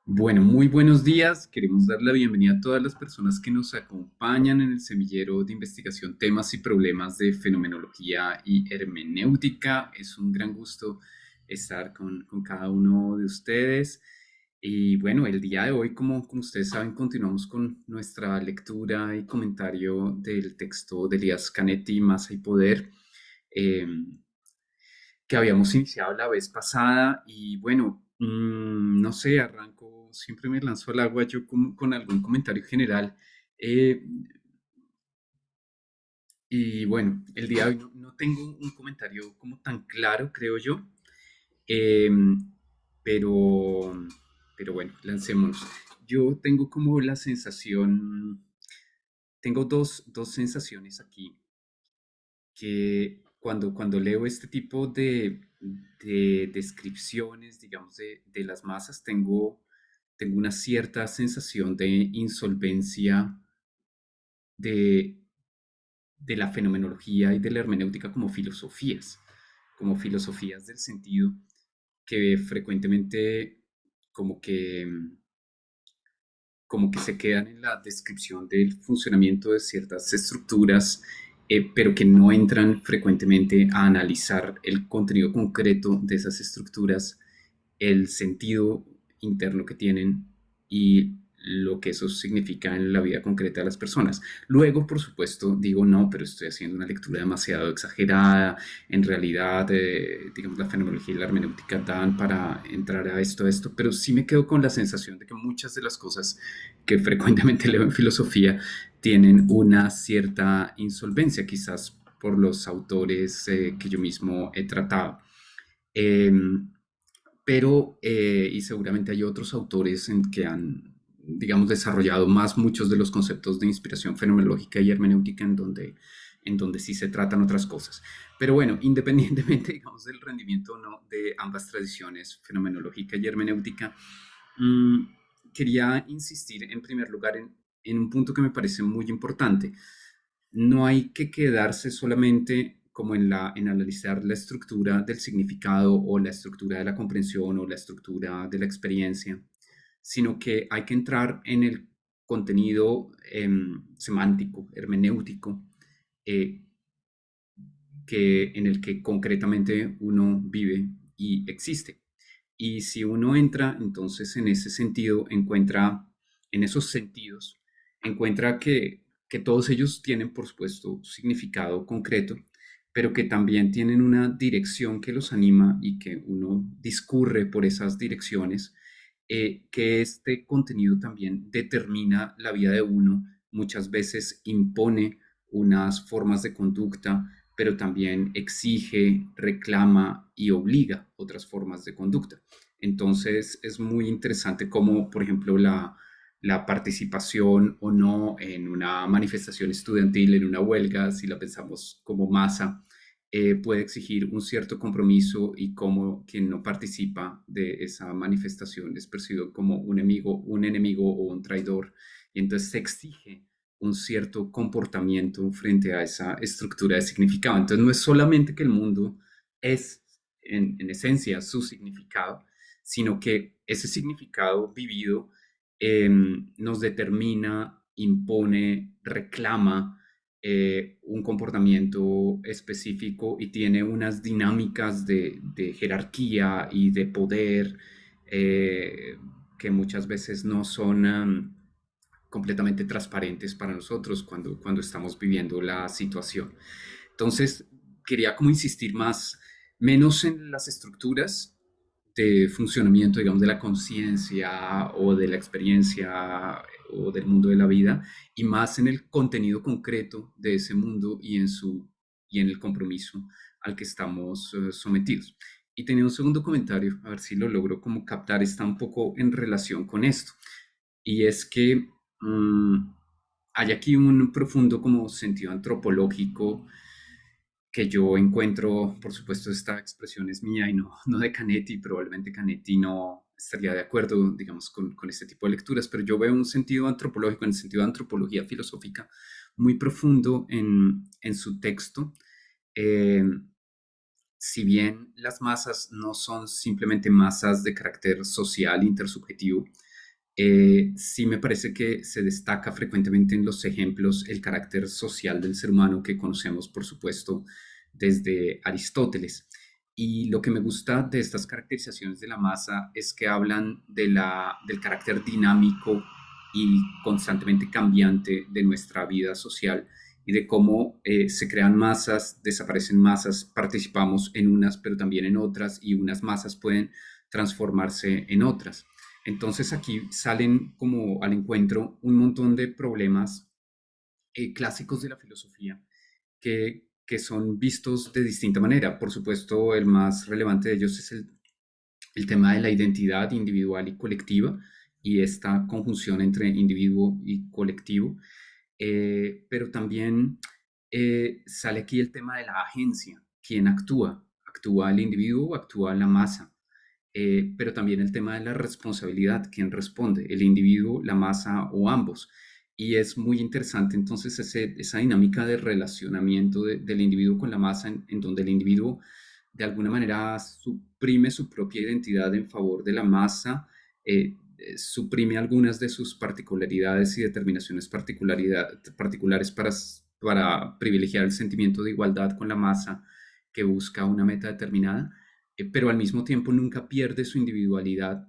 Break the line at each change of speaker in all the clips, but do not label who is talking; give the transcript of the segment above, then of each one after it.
Bueno, muy buenos días. Queremos dar la bienvenida a todas las personas que nos acompañan en el semillero de investigación temas y problemas de fenomenología y hermenéutica. Es un gran gusto estar con cada uno de ustedes. Y bueno, el día de hoy, como ustedes saben, continuamos con nuestra lectura y comentario del texto de Elías Canetti, Masa y Poder. em, que habíamos iniciado la vez pasada y bueno, no sé, arranco, siempre me lanzo al agua yo con algún comentario general. eh, y bueno, el día de hoy no tengo un comentario como tan claro, creo yo, eh, pero, pero bueno, lancémonos. Yo tengo como la sensación, tengo dos sensaciones aquí que cuando leo este tipo de descripciones, digamos, de las masas, tengo una cierta sensación de insolvencia de, de la fenomenología y de la hermenéutica como filosofías del sentido que frecuentemente como que, como que se quedan en la descripción del funcionamiento de ciertas estructuras, pero que no entran frecuentemente a analizar el contenido concreto de esas estructuras, el sentido interno que tienen y lo que eso significa en la vida concreta de las personas. Luego, por supuesto, digo, no, pero estoy haciendo una lectura demasiado exagerada. En realidad, digamos, la fenomenología y la hermenéutica dan para entrar a esto, pero sí me quedo con la sensación de que muchas de las cosas que frecuentemente leo en filosofía tienen una cierta insolvencia, quizás por los autores que yo mismo he tratado. Em, y seguramente hay otros autores que han, digamos, desarrollado más muchos de los conceptos de inspiración fenomenológica y hermenéutica en donde sí se tratan otras cosas. Pero bueno, independientemente, digamos, del rendimiento o no de ambas tradiciones, fenomenológica y hermenéutica, mm, quería insistir en primer lugar en un punto que me parece muy importante. No hay que quedarse solamente como en analizar la estructura del significado o la estructura de la comprensión o la estructura de la experiencia, sino que hay que entrar en el contenido semántico, hermenéutico, eh, en el que concretamente uno vive y existe. Y si uno entra, entonces en ese sentido encuentra, en esos sentidos, encuentra que todos ellos tienen, por supuesto, significado concreto, pero que también tienen una dirección que los anima y que uno discurre por esas direcciones, que este contenido también determina la vida de uno, muchas veces impone unas formas de conducta, pero también exige, reclama y obliga otras formas de conducta. Entonces es muy interesante cómo, por ejemplo, la participación o no en una manifestación estudiantil, en una huelga, si la pensamos como masa, puede exigir un cierto compromiso y cómo quien no participa de esa manifestación es percibido como un enemigo o un traidor. Y entonces se exige un cierto comportamiento frente a esa estructura de significado. Entonces no es solamente que el mundo es en esencia su significado, sino que ese significado vivido nos determina, impone, reclama un comportamiento específico y tiene unas dinámicas de jerarquía y de poder eh, que muchas veces no son completamente transparentes para nosotros cuando estamos viviendo la situación. Entonces, quería como insistir menos en las estructuras de funcionamiento, digamos, de la conciencia o de la experiencia o del mundo de la vida, y más en el contenido concreto de ese mundo y en el compromiso al que estamos sometidos. Y tenía un segundo comentario, a ver si lo logro como captar, está un poco en relación con esto. Y es que hay aquí un profundo como sentido antropológico que yo encuentro, por supuesto, esta expresión es mía y no de Canetti, probablemente Canetti no estaría de acuerdo, digamos, con este tipo de lecturas, pero yo veo un sentido antropológico, en el sentido de antropología filosófica, muy profundo en su texto. Eh, si bien las masas no son simplemente masas de carácter social, intersubjetivo, sí me parece que se destaca frecuentemente en los ejemplos el carácter social del ser humano que conocemos, por supuesto, desde Aristóteles. Y lo que me gusta de estas caracterizaciones de la masa es que hablan del carácter dinámico y constantemente cambiante de nuestra vida social y de cómo se crean masas, desaparecen masas, participamos en unas, pero también en otras, y unas masas pueden transformarse en otras. Entonces aquí salen como al encuentro un montón de problemas clásicos de la filosofía que son vistos de distinta manera. Por supuesto, el más relevante de ellos es el tema de la identidad individual y colectiva y esta conjunción entre individuo y colectivo. Pero también sale aquí el tema de la agencia. ¿Quién actúa? ¿Actúa el individuo o actúa la masa? Pero también el tema de la responsabilidad, quién responde, el individuo, la masa o ambos. Y es muy interesante entonces esa dinámica de relacionamiento del individuo con la masa, en donde el individuo de alguna manera suprime su propia identidad en favor de la masa, suprime algunas de sus particularidades y determinaciones particulares para privilegiar el sentimiento de igualdad con la masa que busca una meta determinada, pero al mismo tiempo nunca pierde su individualidad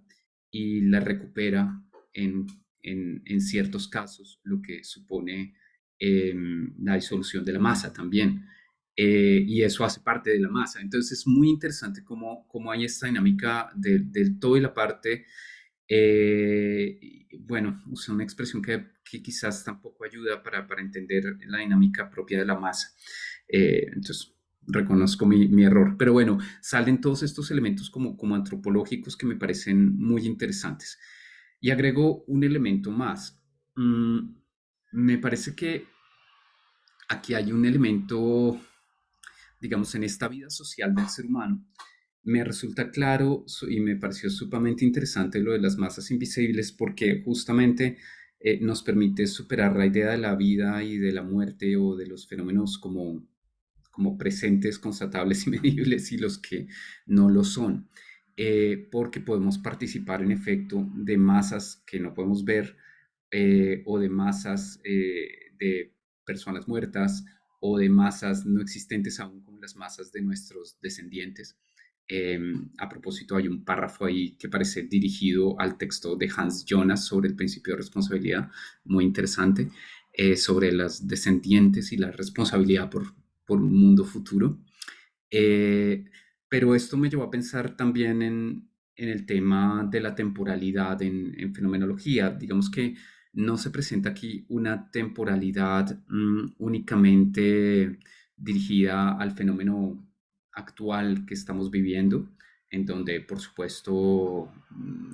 y la recupera en, en ciertos casos, lo que supone la disolución de la masa también. Y eso hace parte de la masa. Entonces es muy interesante cómo hay esta dinámica del todo y la parte. Bueno, usé una expresión que quizás tampoco ayuda para entender la dinámica propia de la masa. Entonces, reconozco mi error. Pero bueno, salen todos estos elementos como antropológicos que me parecen muy interesantes. Y agrego un elemento más. Mm, Me parece que aquí hay un elemento, digamos, en esta vida social del ser humano. Me resulta claro y me pareció sumamente interesante lo de las masas invisibles porque justamente nos permite superar la idea de la vida y de la muerte o de los fenómenos como presentes, constatables y medibles y los que no lo son, porque podemos participar en efecto de masas que no podemos ver, o de masas de personas muertas o de masas no existentes aún como las masas de nuestros descendientes. A propósito, hay un párrafo ahí que parece dirigido al texto de Hans Jonas sobre el principio de responsabilidad, muy interesante, sobre las descendientes y la responsabilidad por un mundo futuro. Eh, pero esto me llevó a pensar también en el tema de la temporalidad en fenomenología. Digamos que no se presenta aquí una temporalidad únicamente dirigida al fenómeno actual que estamos viviendo, en donde, por supuesto,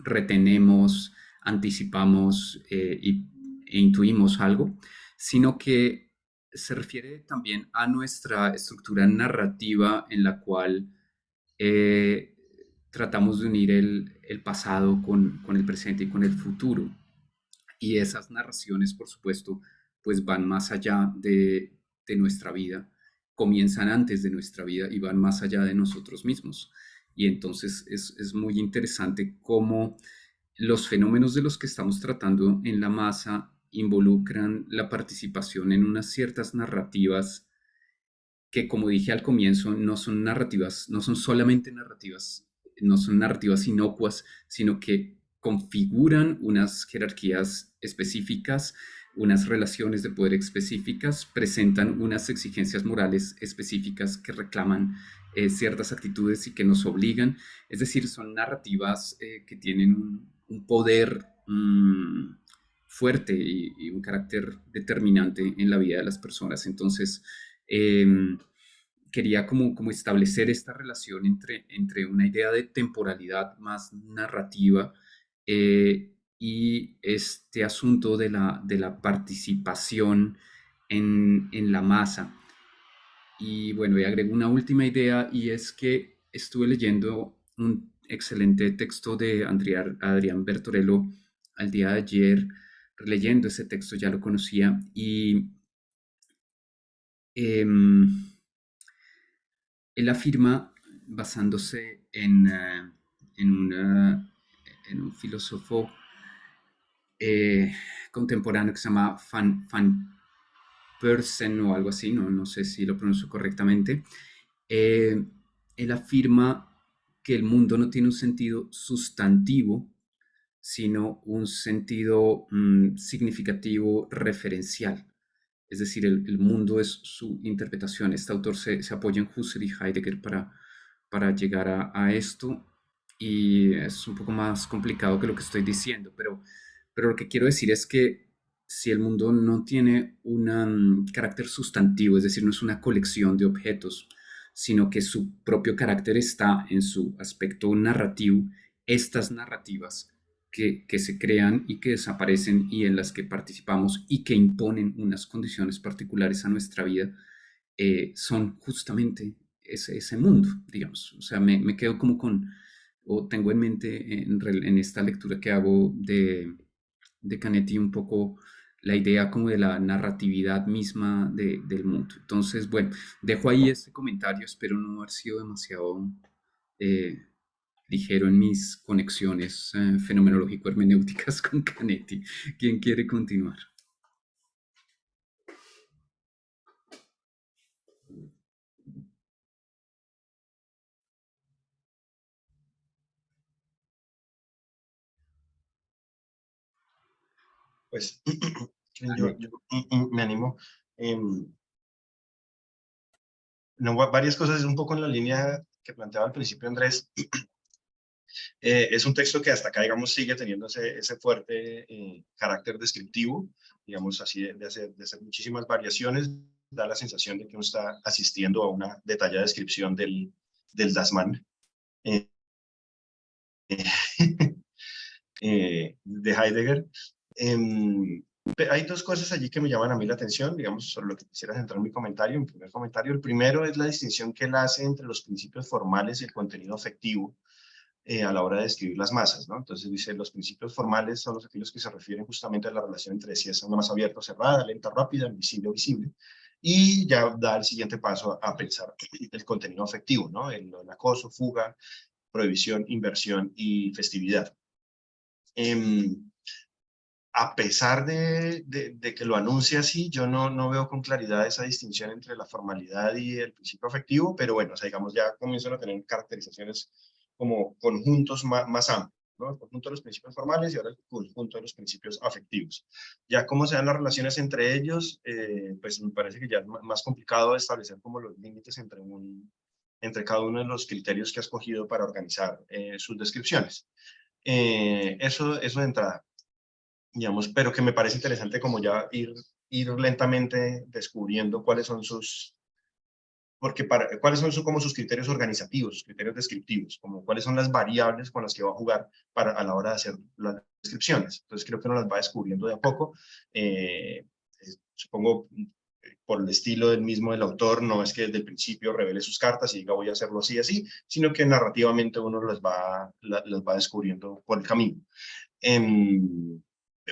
retenemos, anticipamos e intuimos algo, sino que se refiere también a nuestra estructura narrativa en la cual eh, tratamos de unir el pasado con el presente y con el futuro. Y esas narraciones, por supuesto, pues van más allá de nuestra vida, comienzan antes de nuestra vida y van más allá de nosotros mismos. Y entonces es muy interesante cómo los fenómenos de los que estamos tratando en la masa involucran la participación en unas ciertas narrativas que, como dije al comienzo, no son narrativas, no son solamente narrativas, no son narrativas inocuas, sino que configuran unas jerarquías específicas, unas relaciones de poder específicas, presentan unas exigencias morales específicas que reclaman ciertas actitudes y que nos obligan. Es decir, son narrativas que tienen un poder fuerte y un carácter determinante en la vida de las personas. Entonces, eh, quería como establecer esta relación entre una idea de temporalidad más narrativa, y este asunto de la participación en la masa. Y bueno, y agrego una última idea y es que estuve leyendo un excelente texto de Adrián Bertorello al día de ayer. Leyendo ese texto ya lo conocía y em, él afirma, basándose en un filósofo eh, contemporáneo que se llama Van Persen o algo así, no sé si lo pronuncio correctamente. Eh, Él afirma que el mundo no tiene un sentido sustantivo, sino un sentido significativo referencial. Es decir, el mundo es su interpretación. Este autor se apoya en Husserl y Heidegger para llegar a esto, y es un poco más complicado que lo que estoy diciendo, pero lo que quiero decir es que si el mundo no tiene un carácter sustantivo, es decir, no es una colección de objetos, sino que su propio carácter está en su aspecto narrativo, estas narrativas que se crean y que desaparecen y en las que participamos y que imponen unas condiciones particulares a nuestra vida, son justamente ese mundo, digamos. O sea, me quedo como con, o tengo en mente en esta lectura que hago de Canetti un poco la idea como de la narratividad misma del mundo. Entonces, bueno, dejo ahí este comentario, espero no haber sido demasiado eh, ligero en mis conexiones fenomenológico-hermenéuticas con Canetti. ¿Quién quiere continuar?
Pues
Dale.
yo me animo. em, no, varias cosas, un poco en la línea que planteaba al principio Andrés. Es un texto que hasta acá, digamos, sigue teniendo ese fuerte carácter descriptivo, digamos así, de hacer muchísimas variaciones. Da la sensación de que uno está asistiendo a una detallada descripción del Dasman eh, de Heidegger. Em, Hay dos cosas allí que me llaman a mí la atención, digamos, sobre lo que quisiera centrar mi comentario. Mi primer comentario, el primero es la distinción que él hace entre los principios formales y el contenido afectivo a la hora de describir las masas, ¿no? Entonces dice, los principios formales son los aquellos que se refieren justamente a la relación entre si es una masa abierta o cerrada, lenta o rápida, invisible o visible, y ya da el siguiente paso a pensar el contenido afectivo, ¿no? El acoso, fuga, prohibición, inversión y festividad. Eh, a pesar de que lo anuncie así, yo no veo con claridad esa distinción entre la formalidad y el principio afectivo, pero bueno, o sea, digamos, ya comienzan a tener caracterizaciones como conjuntos más amplios, ¿no? El conjunto de los principios formales y ahora el conjunto de los principios afectivos. Ya cómo se dan las relaciones entre ellos, pues me parece que ya es más complicado establecer como los límites entre cada uno de los criterios que ha escogido para organizar sus descripciones. Eso de entrada, digamos, pero que me parece interesante como ya ir lentamente descubriendo cuáles son cuáles son como sus criterios organizativos, sus criterios descriptivos, como cuáles son las variables con las que va a jugar a la hora de hacer las descripciones. Entonces creo que uno las va descubriendo de a poco. Supongo por el estilo del mismo del autor, no es que desde el principio revele sus cartas y diga voy a hacerlo así, así, sino que narrativamente uno las va descubriendo por el camino. Em,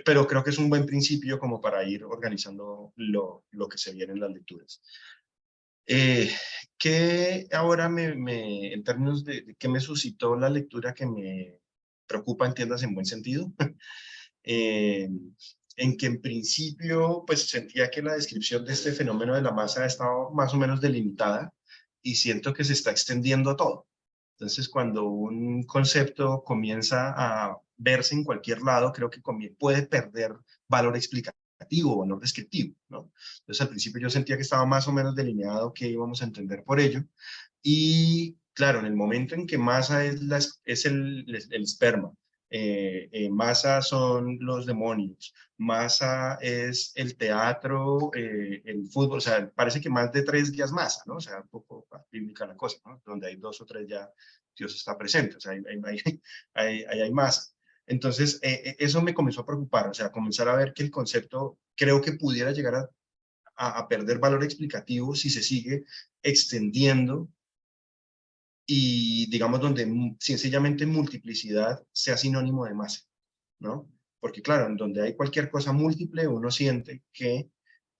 pero creo que es un buen principio como para ir organizando lo que se viene en las lecturas. Eh, ¿Qué ahora en términos de qué me suscitó la lectura que me preocupa, entiendas en buen sentido? eh, en que en principio pues sentía que la descripción de este fenómeno de la masa estaba más o menos delimitada y siento que se está extendiendo a todo. Entonces, cuando un concepto comienza a verse en cualquier lado, creo que puede perder valor explicativo, valor descriptivo, ¿no? Entonces, al principio yo sentía que estaba más o menos delineado qué íbamos a entender por ello. Y claro, en el momento en que masa es el esperma, masa son los demonios, masa es el teatro, el fútbol, o sea, parece que más de tres días masa, ¿no? O sea, un poco bíblica la cosa, ¿no? Donde hay dos o tres ya Dios está presente, o sea, hay masa. Entonces, eso me comenzó a preocupar, o sea, comenzar a ver que el concepto creo que pudiera llegar a perder valor explicativo si se sigue extendiendo y digamos donde sencillamente multiplicidad sea sinónimo de masa, ¿no? Porque claro, en donde hay cualquier cosa múltiple, uno siente que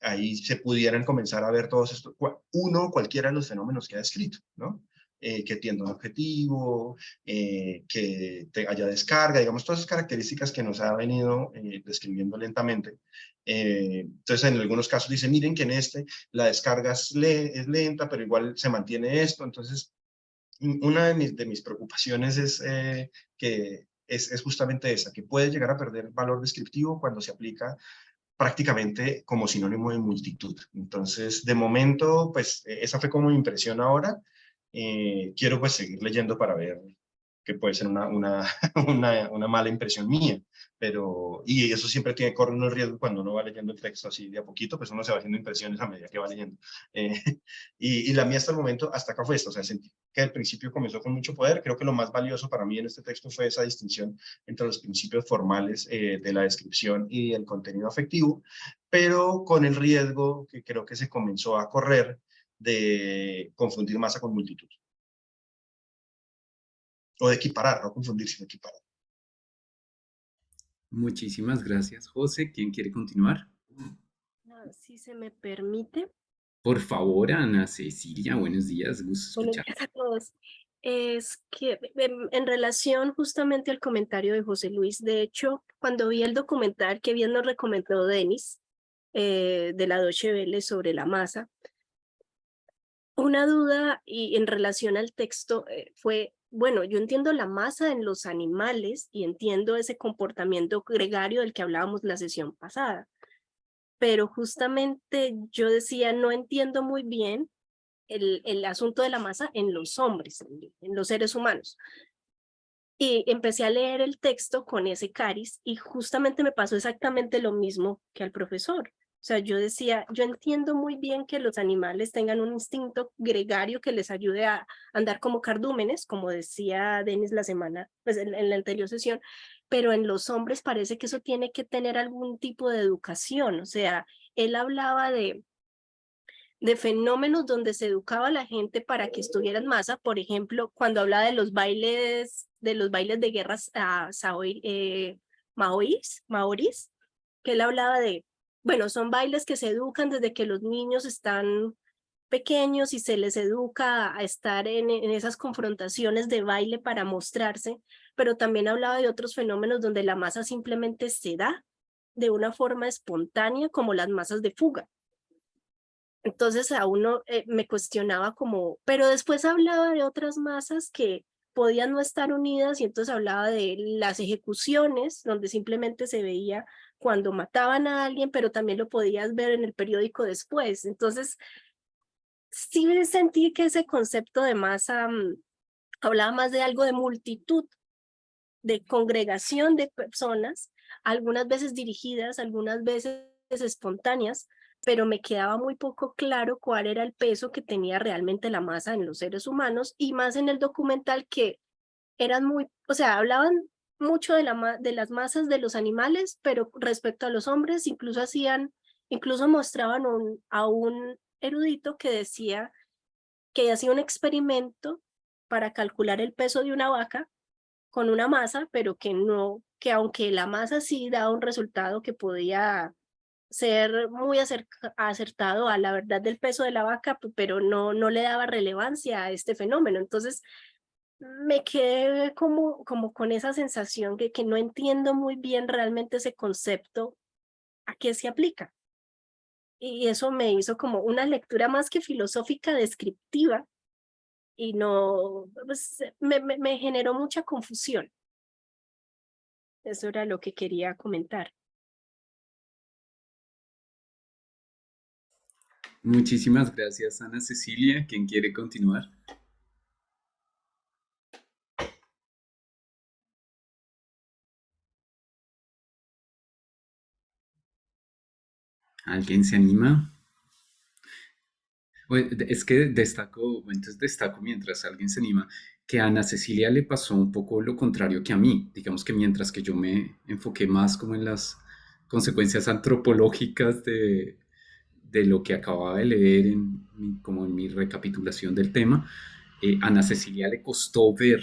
ahí se pudieran comenzar a ver todos estos, uno cualquiera de los fenómenos que ha descrito, ¿no? que tienda a un objetivo, que haya descarga, digamos, todas esas características que nos ha venido describiendo lentamente. Entonces, en algunos casos dice, miren que en este la descarga es lenta, pero igual se mantiene esto. Entonces, una de mis preocupaciones es que es justamente esa, que puede llegar a perder valor descriptivo cuando se aplica prácticamente como sinónimo de multitud. Entonces, de momento, pues esa fue como mi impresión ahora. Quiero pues seguir leyendo para ver que puede ser una mala impresión mía, pero, y eso siempre corre unos riesgos cuando uno va leyendo el texto así de a poquito, pues uno se va haciendo impresiones a medida que va leyendo. Eh, y la mía hasta el momento, hasta acá fue esto, o sea, sentí que al principio comenzó con mucho poder. Creo que lo más valioso para mí en este texto fue esa distinción entre los principios formales de la descripción y el contenido afectivo, pero con el riesgo que creo que se comenzó a correr de confundir masa con multitud, o de equiparar, no confundir, sino equiparar.
Muchísimas gracias, José. ¿Quién quiere continuar?
Si se me permite.
Por favor, Ana Cecilia, buenos días, gusto
Buenos
escuchar.
días a todos. Es que en relación justamente al comentario de José Luis, de hecho, cuando vi el documental que bien nos recomendó Denis de la Deutsche Welle sobre la masa, una duda y en relación al texto fue, bueno, yo entiendo la masa en los animales y entiendo ese comportamiento gregario del que hablábamos la sesión pasada, pero justamente yo decía, no entiendo muy bien el asunto de la masa en los hombres, en los seres humanos. Y empecé a leer el texto con ese cariz y justamente me pasó exactamente lo mismo que al profesor. O sea, yo decía, yo entiendo muy bien que los animales tengan un instinto gregario que les ayude a andar como cardúmenes, como decía Denis la semana, pues en la anterior sesión, pero en los hombres parece que eso tiene que tener algún tipo de educación. O sea, él hablaba de fenómenos donde se educaba a la gente para que estuviera en masa, por ejemplo, cuando hablaba de los bailes de guerras maoríes, que él hablaba de, bueno, son bailes que se educan desde que los niños están pequeños y se les educa a estar en esas confrontaciones de baile para mostrarse, pero también hablaba de otros fenómenos donde la masa simplemente se da de una forma espontánea, como las masas de fuga. Entonces a uno me cuestionaba como, pero después hablaba de otras masas que podían no estar unidas y entonces hablaba de las ejecuciones, donde simplemente se veía cuando mataban a alguien, pero también lo podías ver en el periódico después. Entonces, sí sentí que ese concepto de masa hablaba más de algo de multitud, de congregación de personas, algunas veces dirigidas, algunas veces espontáneas, pero me quedaba muy poco claro cuál era el peso que tenía realmente la masa en los seres humanos y más en el documental que eran muy, o sea, hablaban mucho de las masas de los animales, pero respecto a los hombres incluso mostraban a un erudito que decía que hacía un experimento para calcular el peso de una vaca con una masa, pero que no, que aunque la masa sí daba un resultado que podía ser muy acertado a la verdad del peso de la vaca, pero no le daba relevancia a este fenómeno. Entonces me quedé como con esa sensación que no entiendo muy bien realmente ese concepto a qué se aplica. Y eso me hizo como una lectura más que filosófica, descriptiva, y no, pues me generó mucha confusión. Eso era lo que quería comentar.
Muchísimas gracias, Ana Cecilia. ¿Quién quiere continuar? ¿Alguien se anima? Es que destaco, entonces destaco mientras alguien se anima, que a Ana Cecilia le pasó un poco lo contrario que a mí. Digamos que mientras que yo me enfoqué más como en las consecuencias antropológicas de lo que acababa de leer como en mi recapitulación del tema, a Ana Cecilia le costó ver,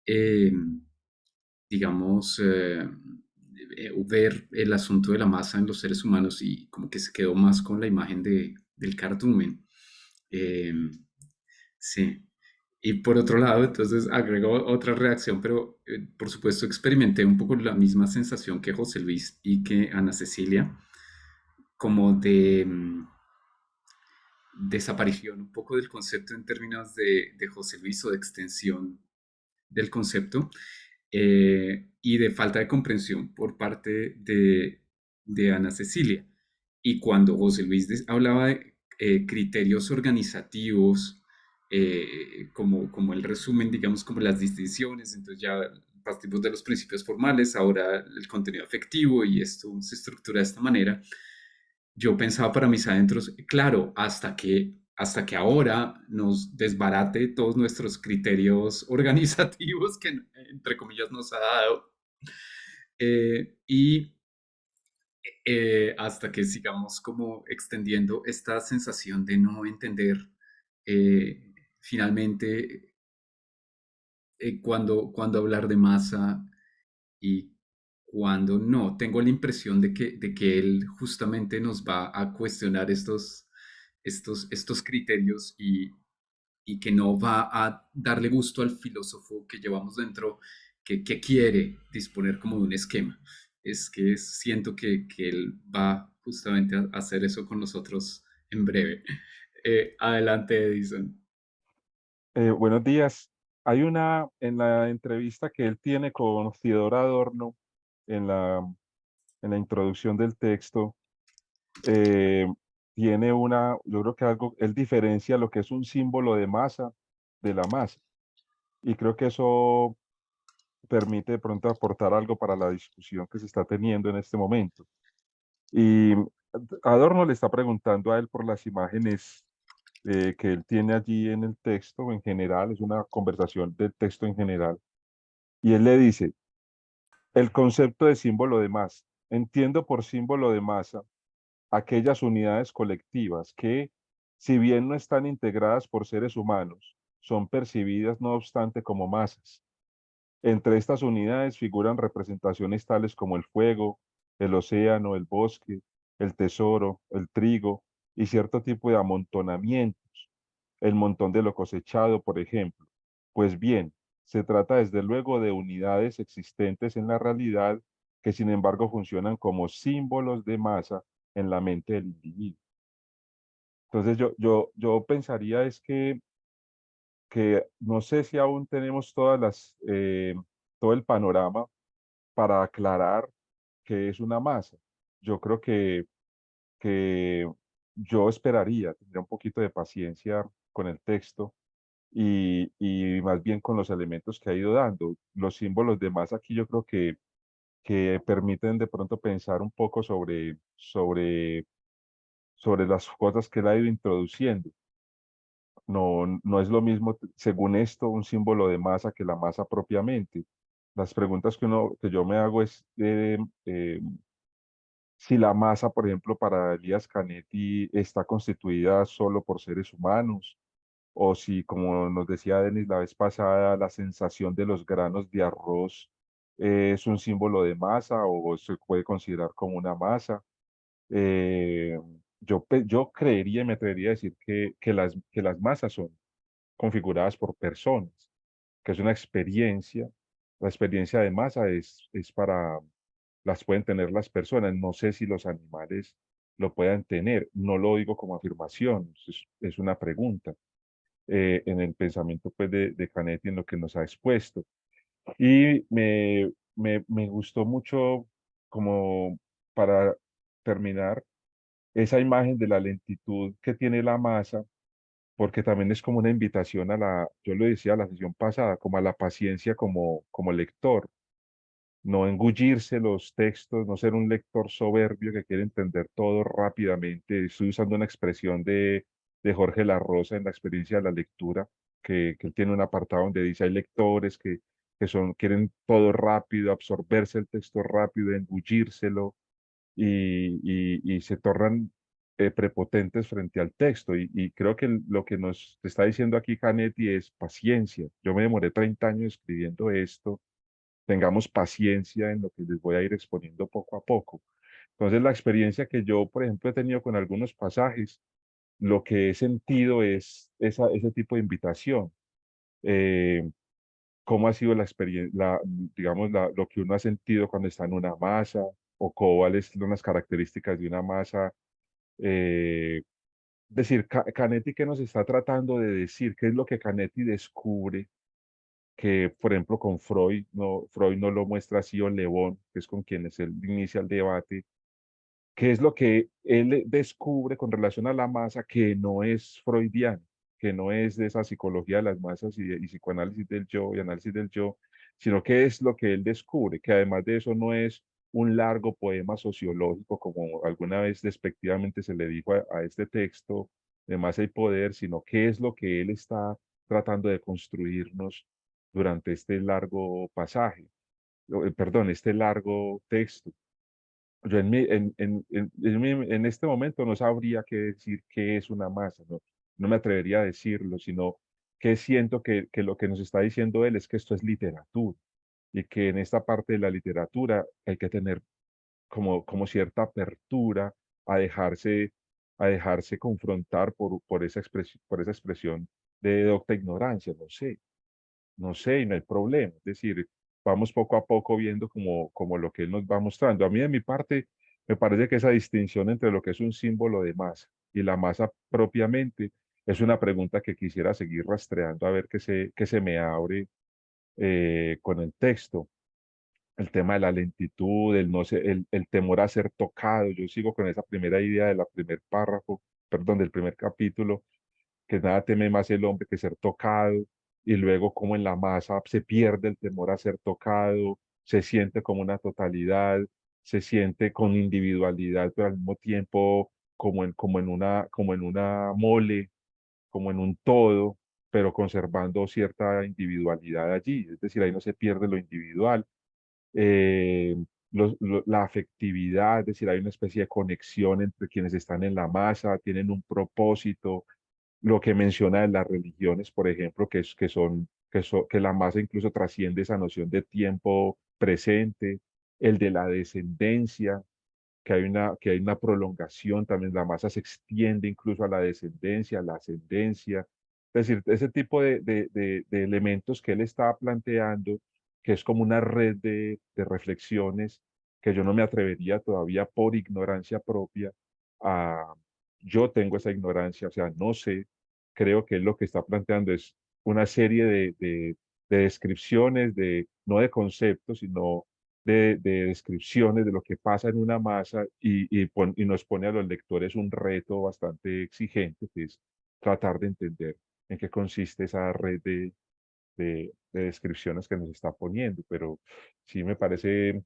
eh, digamos, ver el asunto de la masa en los seres humanos y como que se quedó más con la imagen del cardumen. Eh, sí. Y por otro lado, entonces agrego otra reacción, pero por supuesto experimenté un poco la misma sensación que José Luis y que Ana Cecilia, como de desaparición un poco del concepto en términos de José Luis o de extensión del concepto y de falta de comprensión por parte de Ana Cecilia. Y cuando José Luis hablaba de criterios organizativos, como el resumen, digamos, como las distinciones, entonces ya partimos de los principios formales, ahora el contenido afectivo y esto se estructura de esta manera. Yo pensaba para mis adentros, claro, hasta que ahora nos desbarate todos nuestros criterios organizativos que, entre comillas, nos ha dado. Y hasta que sigamos como extendiendo esta sensación de no entender finalmente cuándo hablar de masa y cuando no. Tengo la impresión de que él justamente nos va a cuestionar estos criterios y que no va a darle gusto al filósofo que llevamos dentro, que quiere disponer como de un esquema. Es que siento que él va justamente a hacer eso con nosotros en breve. Adelante, Edison.
Buenos días. Hay en la entrevista que él tiene con Theodor Adorno, en en la introducción del texto, eh, tiene yo creo que él diferencia lo que es un símbolo de masa de la masa. Y creo que eso permite de pronto aportar algo para la discusión que se está teniendo en este momento. Y Adorno le está preguntando a él por las imágenes que él tiene allí en el texto en general, es una conversación del texto en general. Y él le dice, el concepto de símbolo de masa. Entiendo por símbolo de masa aquellas unidades colectivas que, si bien no están integradas por seres humanos, son percibidas no obstante como masas. Entre estas unidades figuran representaciones tales como el fuego, el océano, el bosque, el tesoro, el trigo y cierto tipo de amontonamientos, el montón de lo cosechado, por ejemplo. Pues bien, se trata desde luego de unidades existentes en la realidad que sin embargo funcionan como símbolos de masa en la mente del individuo. Entonces yo pensaría es que no sé si aún tenemos todo el panorama para aclarar qué es una masa. Yo creo que yo esperaría, tendría un poquito de paciencia con el texto y más bien con los elementos que ha ido dando. Los símbolos de masa aquí yo creo que permiten de pronto pensar un poco sobre las cosas que él ha ido introduciendo. No es lo mismo, según esto, un símbolo de masa que la masa propiamente. Las preguntas que yo me hago es si la masa, por ejemplo, para Elías Canetti está constituida solo por seres humanos, o si, como nos decía Denis la vez pasada, la sensación de los granos de arroz es un símbolo de masa o se puede considerar como una masa. Eh, yo creería y me atrevería a decir que las masas son configuradas por personas, que es una experiencia. La experiencia de masa las pueden tener las personas. No sé si los animales lo puedan tener. No lo digo como afirmación, es una pregunta en el pensamiento pues, de Canetti en lo que nos ha expuesto. Y me gustó mucho como para terminar esa imagen de la lentitud que tiene la masa porque también es como una invitación yo lo decía la sesión pasada, como a la paciencia como lector, no engullirse los textos, no ser un lector soberbio que quiere entender todo rápidamente. Estoy usando una expresión de Jorge La Rosa en la experiencia de la lectura, que él tiene un apartado donde dice hay lectores quieren todo rápido, absorberse el texto rápido, engullírselo, y se tornan prepotentes frente al texto. Y creo que lo que nos está diciendo aquí Canetti es paciencia. Yo me demoré 30 años escribiendo esto. Tengamos paciencia en lo que les voy a ir exponiendo poco a poco. Entonces, la experiencia que yo, por ejemplo, he tenido con algunos pasajes, lo que he sentido es ese tipo de invitación. cómo ha sido la experiencia, digamos, lo que uno ha sentido cuando está en una masa, o cuáles son las características de una masa. Es decir, Canetti, ¿qué nos está tratando de decir? ¿Qué es lo que Canetti descubre? Que, por ejemplo, con Freud no lo muestra así, o Le Bon, que es con quienes él inicia el debate. ¿Qué es lo que él descubre con relación a la masa que no es freudiano, que no es de esa psicología de las masas y psicoanálisis del yo y análisis del yo, sino que es lo que él descubre, que además de eso no es un largo poema sociológico, como alguna vez despectivamente se le dijo a este texto de Masa y Poder, sino que es lo que él está tratando de construirnos durante este largo pasaje, perdón, este largo texto. Yo en este momento no sabría qué decir qué es una masa, no me atrevería a decirlo, sino que siento que lo que nos está diciendo él es que esto es literatura y que en esta parte de la literatura hay que tener como cierta apertura a dejarse, a dejarse confrontar por esa expresión de docta ignorancia, no sé, y no hay problema. Es decir, vamos poco a poco viendo como lo que él nos va mostrando. A mí, de mi parte, me parece que esa distinción entre lo que es un símbolo de masa y la masa propiamente es una pregunta que quisiera seguir rastreando a ver qué se me abre con el texto. El tema de la lentitud, el, no sé, el temor a ser tocado. Yo sigo con esa primera idea de la primer párrafo, perdón, del primer capítulo, que nada teme más el hombre que ser tocado, y luego como en la masa se pierde el temor a ser tocado, se siente como una totalidad, se siente con individualidad, pero al mismo tiempo como en una mole, como en un todo, pero conservando cierta individualidad allí. Es decir, ahí no se pierde lo individual. eh, la afectividad, es decir, hay una especie de conexión entre quienes están en la masa, tienen un propósito, lo que menciona de las religiones, por ejemplo, que la masa incluso trasciende esa noción de tiempo presente, el de la descendencia, que hay una prolongación, también la masa se extiende incluso a la descendencia, a la ascendencia. Es decir, ese tipo de elementos que él está planteando, que es como una red de reflexiones que yo no me atrevería todavía por ignorancia propia a, yo tengo esa ignorancia, o sea, no sé, creo que él lo que está planteando es una serie de descripciones, no de conceptos, sino de descripciones de lo que pasa en una masa y nos pone a los lectores un reto bastante exigente, que es tratar de entender en qué consiste esa red de descripciones que nos está poniendo. Pero sí me parece,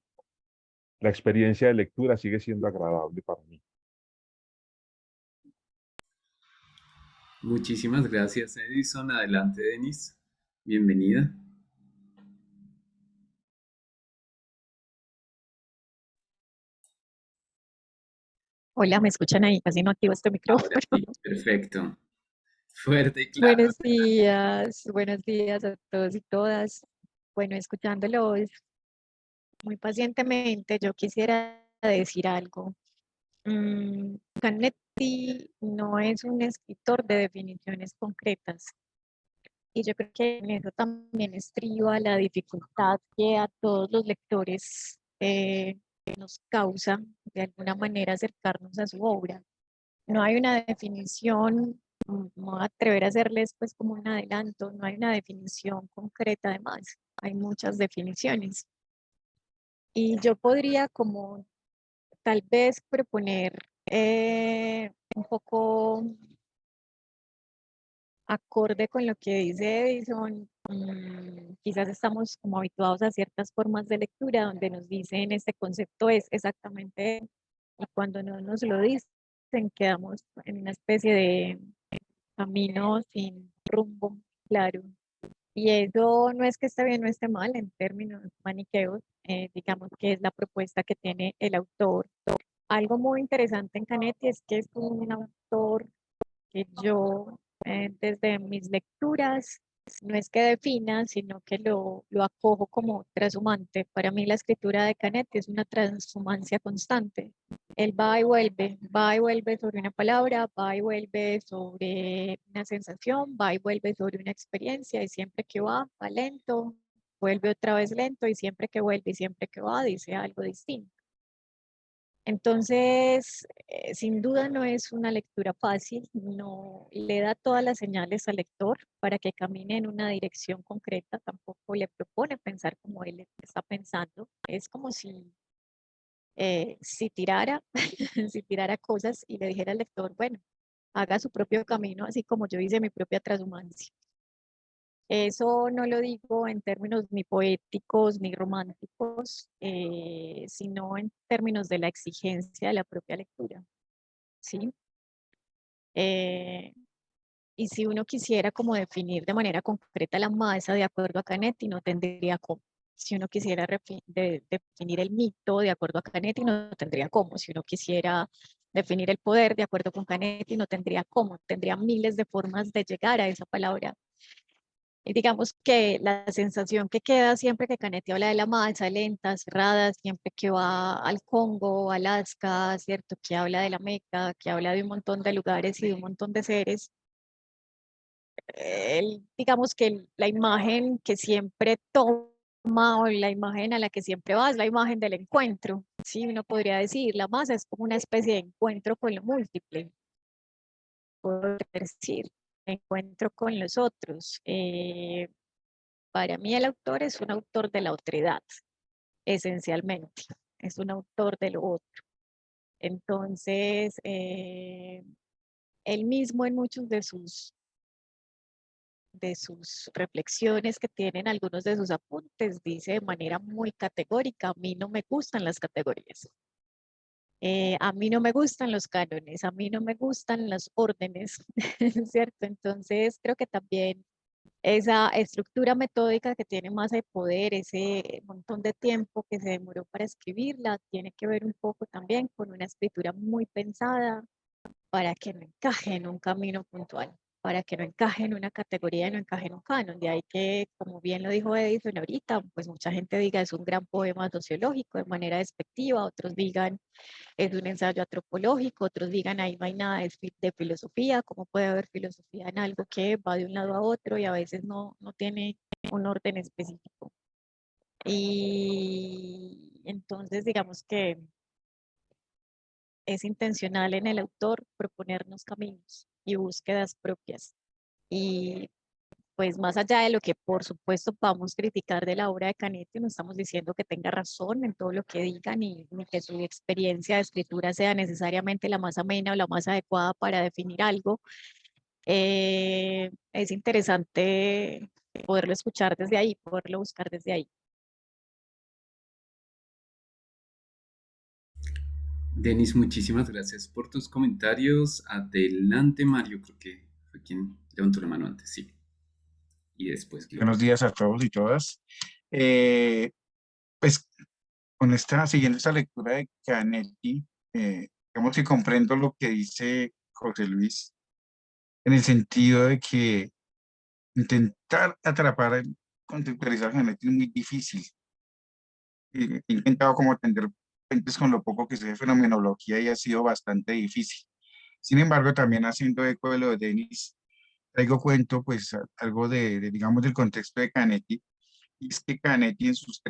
la experiencia de lectura sigue siendo agradable para mí.
Muchísimas gracias, Edison. Adelante, Denis. Bienvenida.
Hola, ¿me escuchan ahí? Casi no activo este micrófono.
Ahora sí, perfecto. Fuerte y claro.
Buenos días a todos y todas. Bueno, escuchándolos muy pacientemente, yo quisiera decir algo. Canetti no es un escritor de definiciones concretas, y yo creo que en eso también estriba la dificultad que a todos los lectores nos causa de alguna manera acercarnos a su obra. No hay una definición, me voy a atrever a hacerles pues como un adelanto, no hay una definición concreta además, hay muchas definiciones. Y yo podría como tal vez proponer un poco acorde con lo que dice Edison. Quizás estamos como habituados a ciertas formas de lectura donde nos dicen este concepto es exactamente, y cuando no nos lo dicen quedamos en una especie de camino sin rumbo claro. Y eso no es que esté bien o esté mal en términos maniqueos, digamos que es la propuesta que tiene el autor. Algo muy interesante en Canetti es que es un autor que yo desde mis lecturas no es que defina, sino que lo acojo como transhumante. Para mí la escritura de Canetti es una transhumancia constante. Él va y vuelve sobre una palabra, va y vuelve sobre una sensación, va y vuelve sobre una experiencia y siempre que va lento, vuelve otra vez lento y siempre que vuelve y siempre que va dice algo distinto. Entonces, sin duda no es una lectura fácil, no le da todas las señales al lector para que camine en una dirección concreta, tampoco le propone pensar como él está pensando, es como si tirara, si tirara cosas y le dijera al lector, bueno, haga su propio camino, así como yo hice mi propia transhumancia. Eso no lo digo en términos ni poéticos ni románticos, sino en términos de la exigencia de la propia lectura, ¿sí? Y si uno quisiera como definir de manera concreta la masa de acuerdo a Canetti, no tendría cómo. Si uno quisiera definir el mito de acuerdo a Canetti, no tendría cómo. Si uno quisiera definir el poder de acuerdo con Canetti, no tendría cómo. Tendría miles de formas de llegar a esa palabra. Y digamos que la sensación que queda siempre que Canetti habla de la masa lenta, cerrada, siempre que va al Congo, Alaska, ¿cierto? Que habla de la Meca, que habla de un montón de lugares y de un montón de seres, digamos que la imagen que siempre toma o la imagen a la que siempre va es la imagen del encuentro. Sí, uno podría decir, la masa es como una especie de encuentro con lo múltiple, puedo decir, encuentro con los otros. Para mí el autor es un autor de la otredad, esencialmente, es un autor de lo otro. Entonces, él mismo en muchos de sus reflexiones que tienen algunos de sus apuntes, dice de manera muy categórica, a mí no me gustan las categorías, a mí no me gustan los cánones, a mí no me gustan las órdenes, ¿cierto? Entonces creo que también esa estructura metódica que tiene Masa de Poder, ese montón de tiempo que se demoró para escribirla, tiene que ver un poco también con una escritura muy pensada, para que no encaje en un camino puntual, para que no encaje en una categoría y no encaje en un canon. De ahí que, como bien lo dijo Edison ahorita, pues mucha gente diga es un gran poema sociológico de manera despectiva, otros digan es un ensayo antropológico, otros digan ahí no hay nada de filosofía, cómo puede haber filosofía en algo que va de un lado a otro y a veces no tiene un orden específico. Y entonces digamos que es intencional en el autor proponernos caminos y búsquedas propias. Y pues más allá de lo que por supuesto vamos a criticar de la obra de Canetti, no estamos diciendo que tenga razón en todo lo que diga, ni que su experiencia de escritura sea necesariamente la más amena o la más adecuada para definir algo. Es interesante poderlo escuchar desde ahí, poderlo buscar desde ahí.
Denis, muchísimas gracias por tus comentarios. Adelante, Mario, creo que fue quien levantó la mano antes, sí. Y después
Buenos
Gloria.
días a todos y todas. Eh, pues siguiendo esta lectura de Canetti, digamos que comprendo lo que dice José Luis, en el sentido de que intentar atrapar, conceptualizar a Canetti es muy difícil. He intentado como tender puentes con lo poco que sé de fenomenología y ha sido bastante difícil. Sin embargo, también haciendo eco de lo de Denis, traigo cuento pues algo digamos, del contexto de Canetti. Y es que Canetti en sus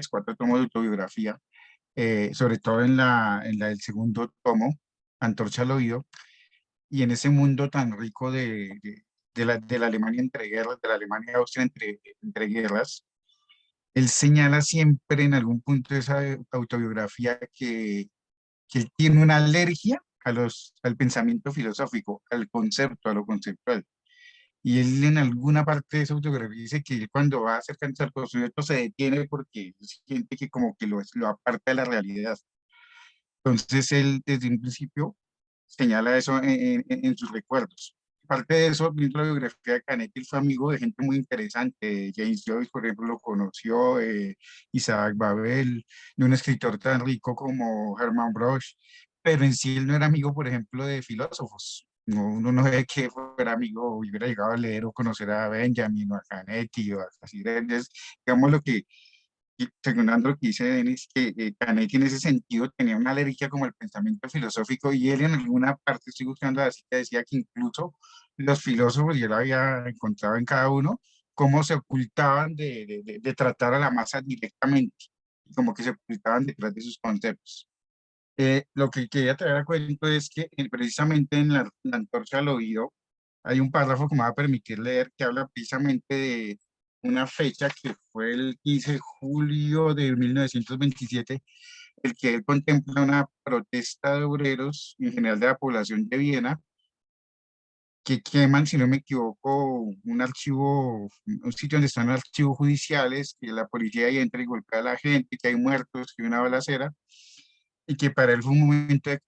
cuatro tomos de autobiografía, sobre todo en la del segundo tomo, Antorcha al Oído, y en ese mundo tan rico de la Alemania entre guerras, de la Alemania y Austria entre guerras, él señala siempre en algún punto de esa autobiografía que él tiene una alergia al pensamiento filosófico, al concepto, a lo conceptual. Y él en alguna parte de su autobiografía dice que él cuando va acercándose al conocimiento se detiene porque siente que como que lo aparta de la realidad. Entonces él desde un principio señala eso en sus recuerdos. Aparte de eso, viendo la biografía de Canetti, él fue amigo de gente muy interesante. James Joyce, por ejemplo, lo conoció, Isaac Babel, de un escritor tan rico como Hermann Broch, pero en sí él no era amigo, por ejemplo, de filósofos. No, uno no ve que fuera amigo, hubiera llegado a leer o conocer a Benjamin o a Canetti o a Casiredes. Digamos lo que secundando lo que dice Denis, que Canetti en ese sentido tenía una alergia como el pensamiento filosófico, y él en alguna parte, estoy buscando la cita, decía que incluso los filósofos, y él había encontrado en cada uno, cómo se ocultaban de tratar a la masa directamente, como que se ocultaban detrás de sus conceptos. Lo que quería traer a cuento es que precisamente en la antorcha al oído hay un párrafo que me va a permitir leer que habla precisamente de una fecha que fue el 15 de julio de 1927, el que él contempla una protesta de obreros, en general de la población de Viena, que queman, si no me equivoco, un archivo, un sitio donde están archivos judiciales, que la policía ahí entra y golpea a la gente, que hay muertos, que hay una balacera, y que para él fue un momento de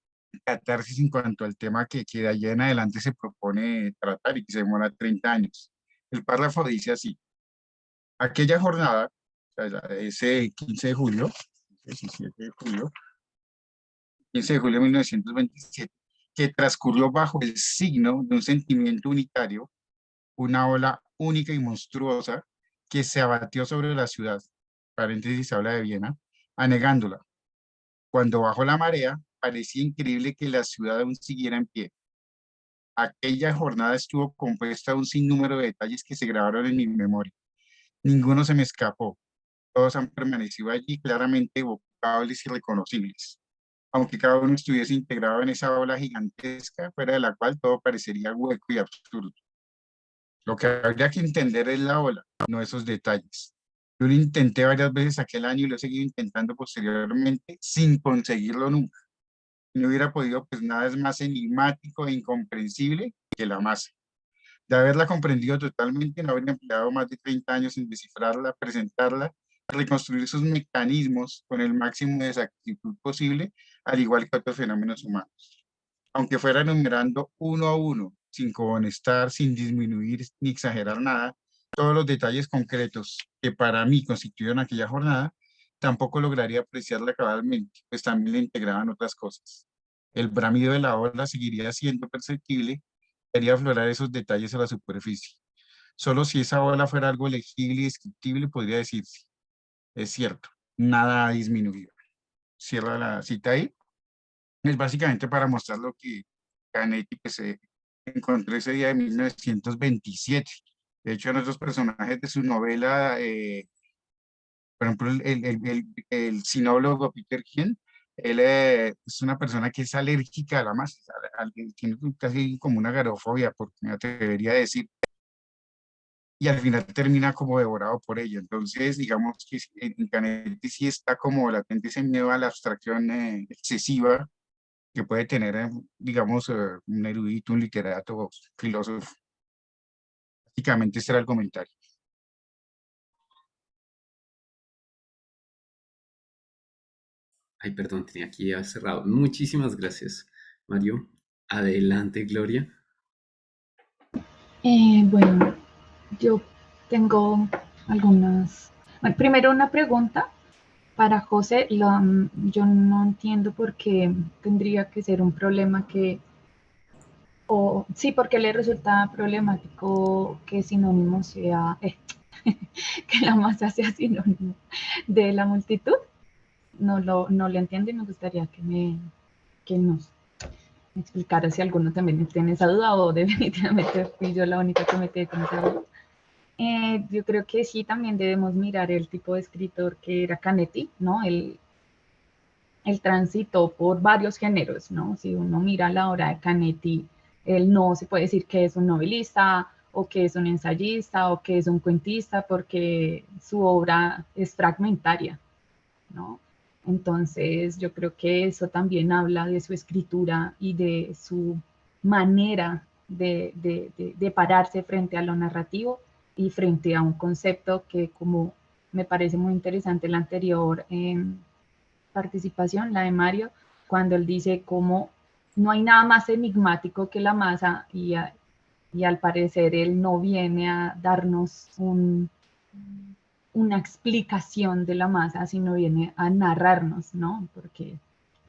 catarsis en cuanto al tema que de allá en adelante se propone tratar y que se demora 30 años. El párrafo dice así: aquella jornada, o sea, ese 15 de julio, 17 de julio, 15 de julio de 1927, que transcurrió bajo el signo de un sentimiento unitario, una ola única y monstruosa que se abatió sobre la ciudad, paréntesis habla de Viena, anegándola. Cuando bajó la marea, parecía increíble que la ciudad aún siguiera en pie. Aquella jornada estuvo compuesta de un sinnúmero de detalles que se grabaron en mi memoria. Ninguno se me escapó. Todos han permanecido allí claramente evocables y reconocibles, aunque cada uno estuviese integrado en esa ola gigantesca, fuera de la cual todo parecería hueco y absurdo. Lo que habría que entender es la ola, no esos detalles. Yo lo intenté varias veces aquel año y lo he seguido intentando posteriormente sin conseguirlo nunca. No hubiera podido, pues nada es más enigmático e incomprensible que la masa. De haberla comprendido totalmente, no habría empleado más de 30 años en descifrarla, presentarla, reconstruir sus mecanismos con el máximo de exactitud posible, al igual que otros fenómenos humanos. Aunque fuera enumerando uno a uno, sin cohonestar, sin disminuir ni exagerar nada, todos los detalles concretos que para mí constituyeron aquella jornada, tampoco lograría apreciarla cabalmente, pues también le integraban otras cosas. El bramido de la ola seguiría siendo perceptible, haría aflorar esos detalles a la superficie. Solo si esa ola fuera algo legible y descriptible podría decirse, es cierto, nada ha disminuido. Cierra la cita ahí. Es básicamente para mostrar lo que Canetti pues, encontró ese día de 1927. De hecho, en otros personajes de su novela, por ejemplo, el sinólogo Peter King, él es una persona que es alérgica a la masa, tiene casi como una agorafobia, porque me atrevería a decir, y al final termina como devorado por ella. Entonces, digamos que en Canetti sí está como latente ese miedo a la abstracción excesiva que puede tener, digamos, un erudito, un literato, un filósofo. Básicamente este era el comentario.
Ay, perdón, tenía aquí ya cerrado. Muchísimas gracias, Mario. Adelante, Gloria.
Bueno, yo tengo algunas... Bueno, primero una pregunta para José. Yo no entiendo por qué tendría que ser un problema que... O sí, porque le resulta problemático que sinónimo sea... que la masa sea sinónimo de la multitud. No lo entiendo y me gustaría que nos explicara si alguno también tiene esa duda o definitivamente fui yo la única que me quedé con esa duda. Yo creo que sí, también debemos mirar el tipo de escritor que era Canetti, ¿no? El tránsito por varios géneros, ¿no? Si uno mira la obra de Canetti, él no se puede decir que es un novelista o que es un ensayista o que es un cuentista porque su obra es fragmentaria, ¿no? Entonces yo creo que eso también habla de su escritura y de su manera de pararse frente a lo narrativo y frente a un concepto que, como me parece muy interesante la anterior participación, la de Mario, cuando él dice cómo no hay nada más enigmático que la masa y al parecer él no viene a darnos una explicación de la masa, sino viene a narrarnos, ¿no? Porque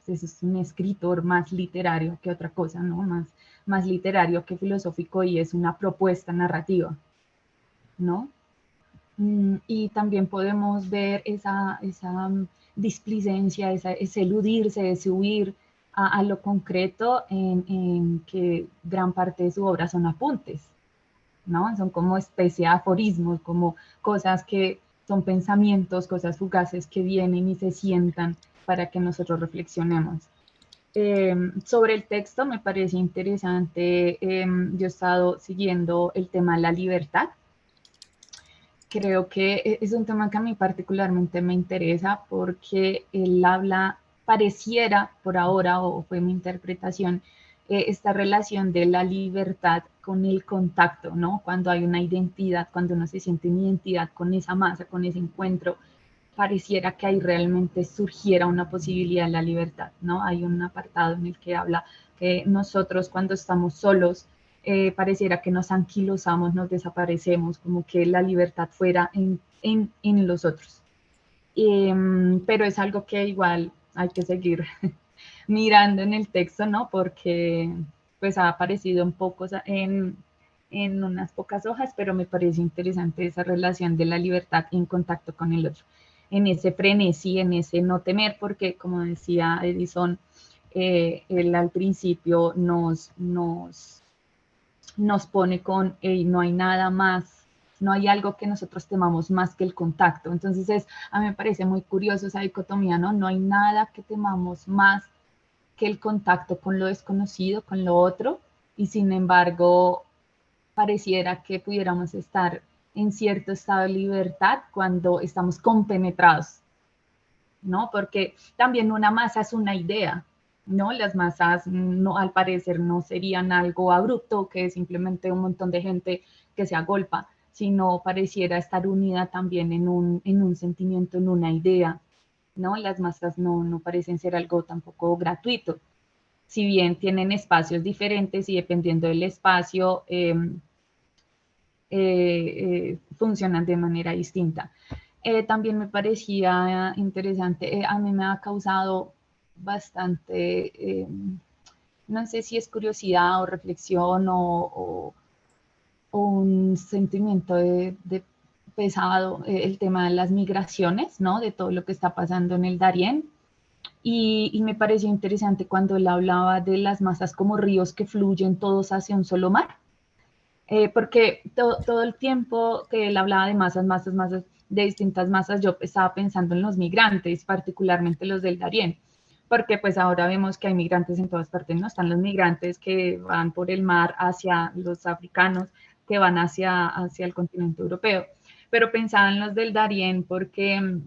pues, es un escritor más literario que otra cosa, ¿no? Más literario que filosófico y es una propuesta narrativa, ¿no? Y también podemos ver esa displicencia, ese eludirse, ese huir a lo concreto en que gran parte de su obra son apuntes, ¿no? Son como especie de aforismos, como cosas que son pensamientos, cosas fugaces que vienen y se sientan para que nosotros reflexionemos. Sobre el texto me parece interesante, yo he estado siguiendo el tema de la libertad. Creo que es un tema que a mí particularmente me interesa porque él habla, pareciera por ahora, o fue mi interpretación, esta relación de la libertad con el contacto, ¿no? Cuando hay una identidad, cuando uno se siente en identidad con esa masa, con ese encuentro, pareciera que ahí realmente surgiera una posibilidad de la libertad, ¿no? Hay un apartado en el que habla que nosotros cuando estamos solos, pareciera que nos anquilosamos, nos desaparecemos, como que la libertad fuera en los otros. Pero es algo que igual hay que seguir mirando en el texto, ¿no? Porque pues ha aparecido en unas pocas hojas, pero me parece interesante esa relación de la libertad en contacto con el otro, en ese frenesí, en ese no temer, porque como decía Edison, él al principio nos pone con, hey, no hay nada más, no hay algo que nosotros temamos más que el contacto. Entonces a mí me parece muy curioso esa dicotomía, ¿no? No hay nada que temamos más que el contacto con lo desconocido, con lo otro, y sin embargo pareciera que pudiéramos estar en cierto estado de libertad cuando estamos compenetrados, ¿no? Porque también una masa es una idea, ¿no? Las masas no, al parecer no serían algo abrupto, que es simplemente un montón de gente que se agolpa, sino pareciera estar unida también en un sentimiento, en una idea, ¿no? Las masas no parecen ser algo tampoco gratuito. Si bien tienen espacios diferentes y dependiendo del espacio, funcionan de manera distinta. También me parecía interesante, a mí me ha causado bastante, no sé si es curiosidad o reflexión o un sentimiento de pesado, el tema de las migraciones, ¿no? De todo lo que está pasando en el Darién. Y me pareció interesante cuando él hablaba de las masas como ríos que fluyen todos hacia un solo mar. Porque todo el tiempo que él hablaba de masas, de distintas masas, yo estaba pensando en los migrantes, particularmente los del Darién, porque pues ahora vemos que hay migrantes en todas partes, ¿no? Están los migrantes que van por el mar hacia los africanos, que van hacia el continente europeo, pero pensaba en los del Darién porque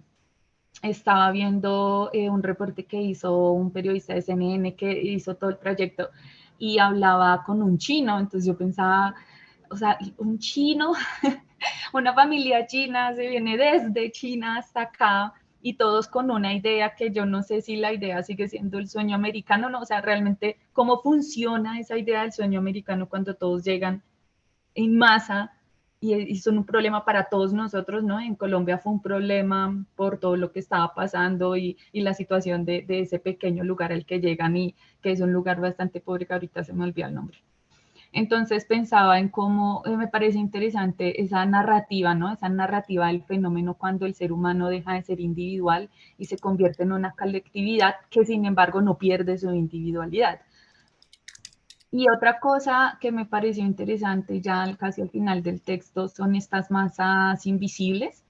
estaba viendo un reporte que hizo un periodista de CNN que hizo todo el trayecto y hablaba con un chino, entonces yo pensaba, o sea, un chino, una familia china se viene desde China hasta acá y todos con una idea que yo no sé si la idea sigue siendo el sueño americano, no, o sea, realmente cómo funciona esa idea del sueño americano cuando todos llegan en masa y son un problema para todos nosotros, ¿no? En Colombia fue un problema por todo lo que estaba pasando y la situación de ese pequeño lugar al que llegan y que es un lugar bastante pobre, que ahorita se me olvida el nombre. Entonces pensaba en cómo me parece interesante esa narrativa, ¿no? Esa narrativa del fenómeno cuando el ser humano deja de ser individual y se convierte en una colectividad que sin embargo no pierde su individualidad. Y otra cosa que me pareció interesante ya casi al final del texto son estas masas invisibles,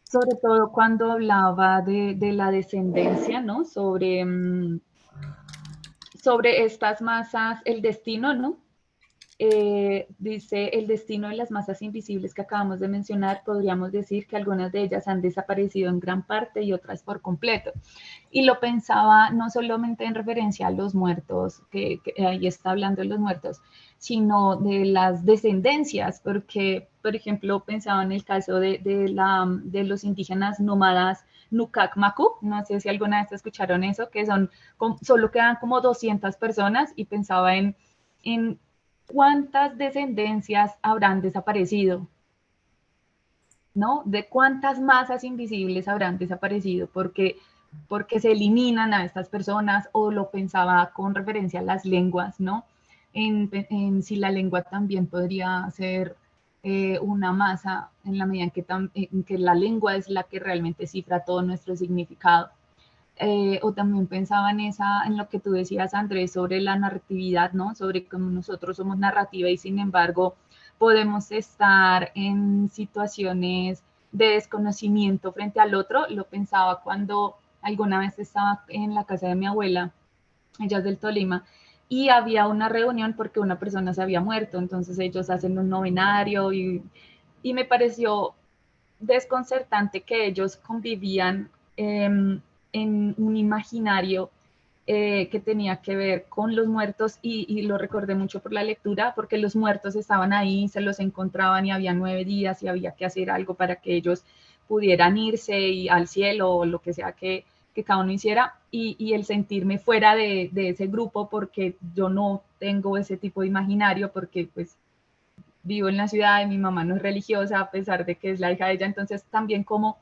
sobre todo cuando hablaba de la descendencia, ¿no? Sobre estas masas, el destino, ¿no? Dice, el destino de las masas invisibles que acabamos de mencionar, podríamos decir que algunas de ellas han desaparecido en gran parte y otras por completo. Y lo pensaba no solamente en referencia a los muertos, que ahí está hablando de los muertos, sino de las descendencias, porque, por ejemplo, pensaba en el caso de los indígenas nómadas Nukak Maku, no sé si alguna vez escucharon eso, que solo quedan como 200 personas y pensaba en cuántas descendencias habrán desaparecido, ¿no? De cuántas masas invisibles habrán desaparecido porque se eliminan a estas personas, o lo pensaba con referencia a las lenguas, ¿no? En si la lengua también podría ser una masa en la medida en que la lengua es la que realmente cifra todo nuestro significado. O también pensaba en lo que tú decías, Andrés, sobre la narratividad, ¿no? Sobre cómo nosotros somos narrativa y sin embargo podemos estar en situaciones de desconocimiento frente al otro. Lo pensaba cuando alguna vez estaba en la casa de mi abuela, ella es del Tolima, y había una reunión porque una persona se había muerto, entonces ellos hacen un novenario y me pareció desconcertante que ellos convivían en un imaginario que tenía que ver con los muertos y lo recordé mucho por la lectura porque los muertos estaban ahí, se los encontraban y había 9 días y había que hacer algo para que ellos pudieran irse y al cielo o lo que sea que cada uno hiciera y el sentirme fuera de ese grupo porque yo no tengo ese tipo de imaginario porque pues vivo en la ciudad y mi mamá no es religiosa a pesar de que es la hija de ella, entonces también como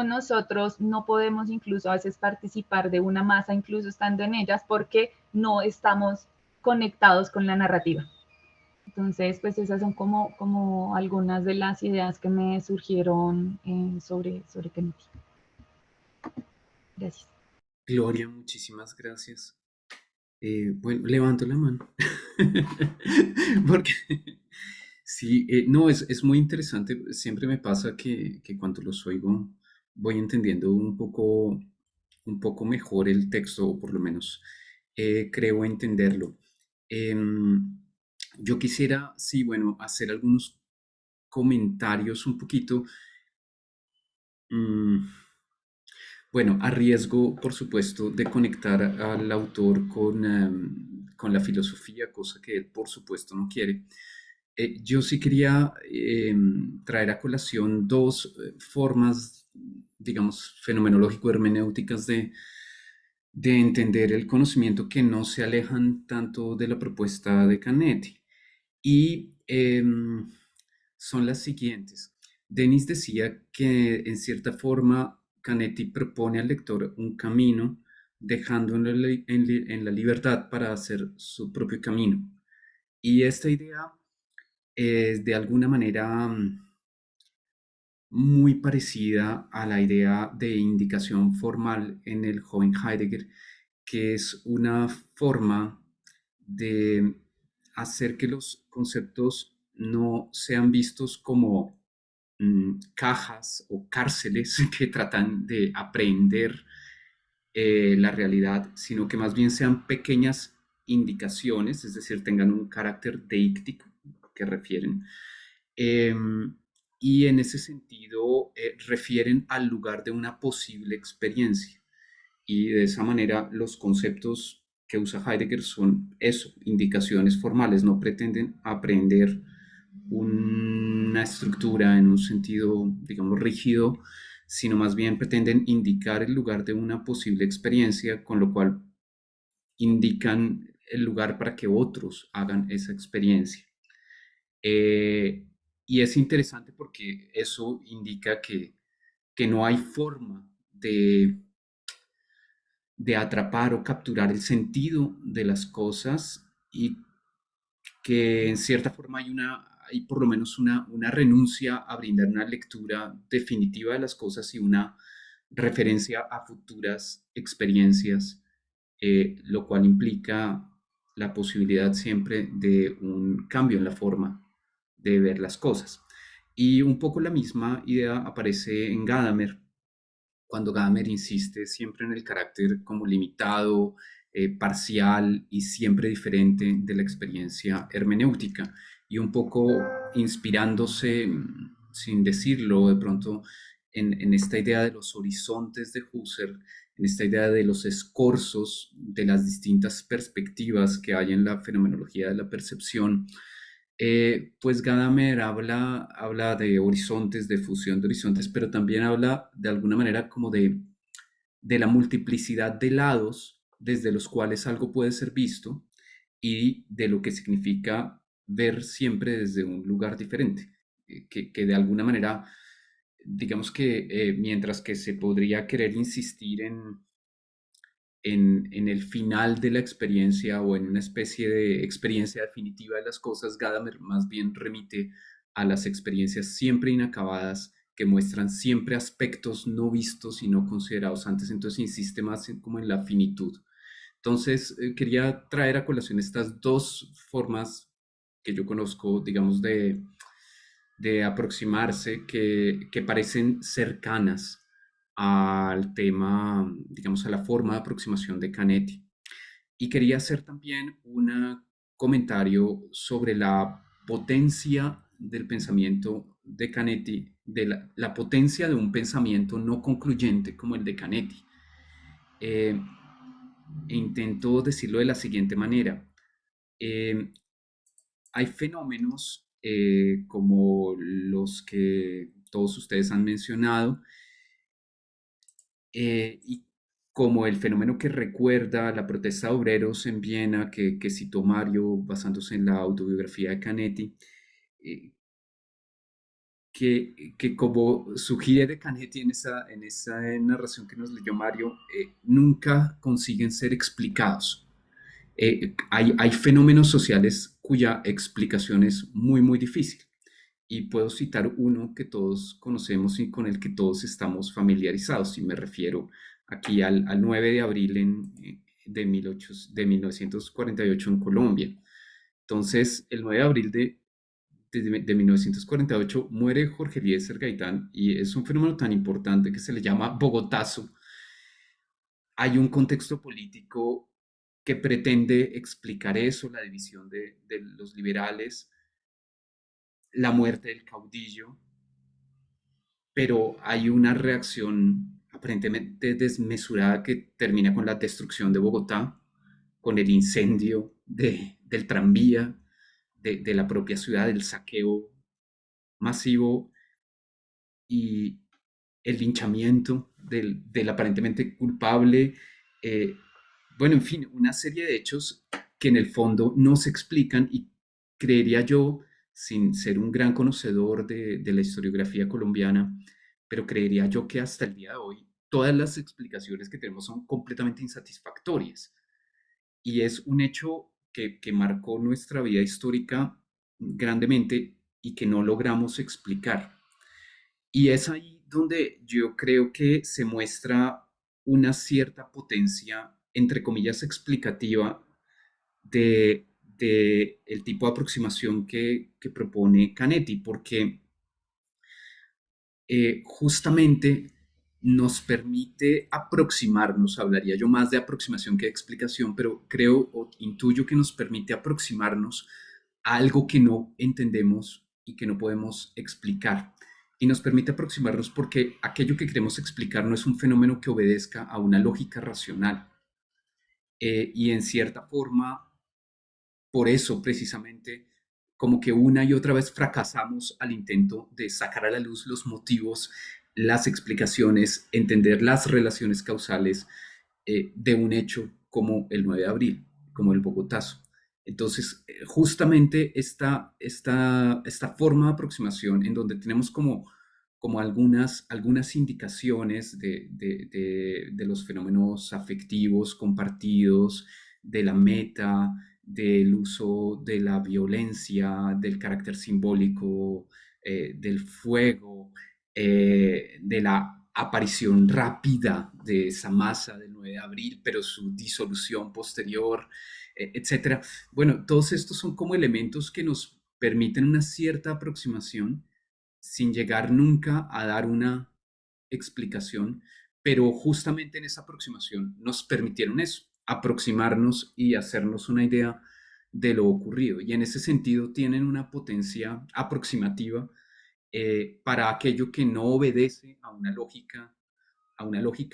nosotros no podemos incluso a veces participar de una masa, incluso estando en ellas, porque no estamos conectados con la narrativa. Entonces, pues esas son como algunas de las ideas que me surgieron sobre Kennedy. Gracias.
Gloria, muchísimas gracias. Bueno, levanto la mano. Porque sí, no, es muy interesante. Siempre me pasa que cuando los oigo voy entendiendo un poco mejor el texto, o por lo menos creo entenderlo. Em, yo quisiera, sí, bueno, hacer algunos comentarios un poquito. mm, bueno, a riesgo, por supuesto, de conectar al autor con la filosofía, cosa que él, por supuesto, no quiere. Yo sí quería traer a colación dos formas, digamos, fenomenológico-hermenéuticas de entender el conocimiento que no se alejan tanto de la propuesta de Canetti. Y son las siguientes. Denis decía que en cierta forma Canetti propone al lector un camino, dejándolo en la libertad para hacer su propio camino. Y esta idea es de alguna manera muy parecida a la idea de indicación formal en el joven Heidegger, que es una forma de hacer que los conceptos no sean vistos como cajas o cárceles que tratan de aprehender la realidad, sino que más bien sean pequeñas indicaciones, es decir, tengan un carácter deíctico que refieren. Y en ese sentido refieren al lugar de una posible experiencia. Y de esa manera los conceptos que usa Heidegger son eso, indicaciones formales, no pretenden aprender una estructura en un sentido, digamos, rígido, sino más bien pretenden indicar el lugar de una posible experiencia, con lo cual indican el lugar para que otros hagan esa experiencia. Y es interesante porque eso indica que no hay forma de atrapar o capturar el sentido de las cosas y que en cierta forma hay por lo menos una renuncia a brindar una lectura definitiva de las cosas y una referencia a futuras experiencias, lo cual implica la posibilidad siempre de un cambio en la forma de ver las cosas. Y un poco la misma idea aparece en Gadamer, cuando Gadamer insiste siempre en el carácter como limitado, parcial y siempre diferente de la experiencia hermenéutica, y un poco inspirándose, sin decirlo de pronto, en esta idea de los horizontes de Husserl, en esta idea de los escorzos de las distintas perspectivas que hay en la fenomenología de la percepción. Pues Gadamer habla de horizontes, de fusión de horizontes, pero también habla de alguna manera como de la multiplicidad de lados desde los cuales algo puede ser visto y de lo que significa ver siempre desde un lugar diferente, que de alguna manera, digamos que mientras que se podría querer insistir en el final de la experiencia o en una especie de experiencia definitiva de las cosas, Gadamer más bien remite a las experiencias siempre inacabadas que muestran siempre aspectos no vistos y no considerados antes. Entonces insiste más como en la finitud. Entonces quería traer a colación estas dos formas que yo conozco, digamos, de aproximarse que parecen cercanas al tema, digamos, a la forma de aproximación de Canetti. Y quería hacer también un comentario sobre la potencia del pensamiento de Canetti, de la potencia de un pensamiento no concluyente como el de Canetti. Eh, Intento decirlo de la siguiente manera. Eh, Hay fenómenos como los que todos ustedes han mencionado, y como el fenómeno que recuerda la protesta de obreros en Viena que citó Mario basándose en la autobiografía de Canetti, eh, que como sugiere Canetti en esa narración que nos leyó Mario, nunca consiguen ser explicados. Hay fenómenos sociales cuya explicación es muy, muy difícil. Y puedo citar uno que todos conocemos y con el que todos estamos familiarizados, y me refiero aquí al 9 de abril de 1948 en Colombia. Entonces, el 9 de abril de 1948 muere Jorge Eliezer Gaitán y es un fenómeno tan importante que se le llama Bogotazo. Hay un contexto político que pretende explicar eso, la división de los liberales, la muerte del caudillo, pero hay una reacción aparentemente desmesurada que termina con la destrucción de Bogotá, con el incendio del tranvía, de la propia ciudad, del saqueo masivo y el linchamiento del aparentemente culpable. eh, bueno, en fin, una serie de hechos que en el fondo no se explican y creería yo, sin ser un gran conocedor de la historiografía colombiana, pero creería yo que hasta el día de hoy todas las explicaciones que tenemos son completamente insatisfactorias. Y es un hecho que marcó nuestra vida histórica grandemente y que no logramos explicar. Y es ahí donde yo creo que se muestra una cierta potencia, entre comillas, explicativa de el tipo de aproximación que propone Canetti, porque justamente nos permite aproximarnos, hablaría yo más de aproximación que de explicación, pero creo o intuyo que nos permite aproximarnos a algo que no entendemos y que no podemos explicar. Y nos permite aproximarnos porque aquello que queremos explicar no es un fenómeno que obedezca a una lógica racional. Y en cierta forma, por eso precisamente, como que una y otra vez fracasamos al intento de sacar a la luz los motivos, las explicaciones, entender las relaciones causales de un hecho como el 9 de abril, como el Bogotazo. Entonces, justamente esta forma de aproximación en donde tenemos como algunas indicaciones de los fenómenos afectivos compartidos, de la meta, del uso de la violencia, del carácter simbólico, del fuego, de la aparición rápida de esa masa del 9 de abril, pero su disolución posterior, etcétera. Bueno, todos estos son como elementos que nos permiten una cierta aproximación sin llegar nunca a dar una explicación, pero justamente en esa aproximación nos permitieron eso, aproximarnos y hacernos una idea de lo ocurrido. Y en ese sentido tienen una potencia aproximativa para aquello que no obedece a una lógica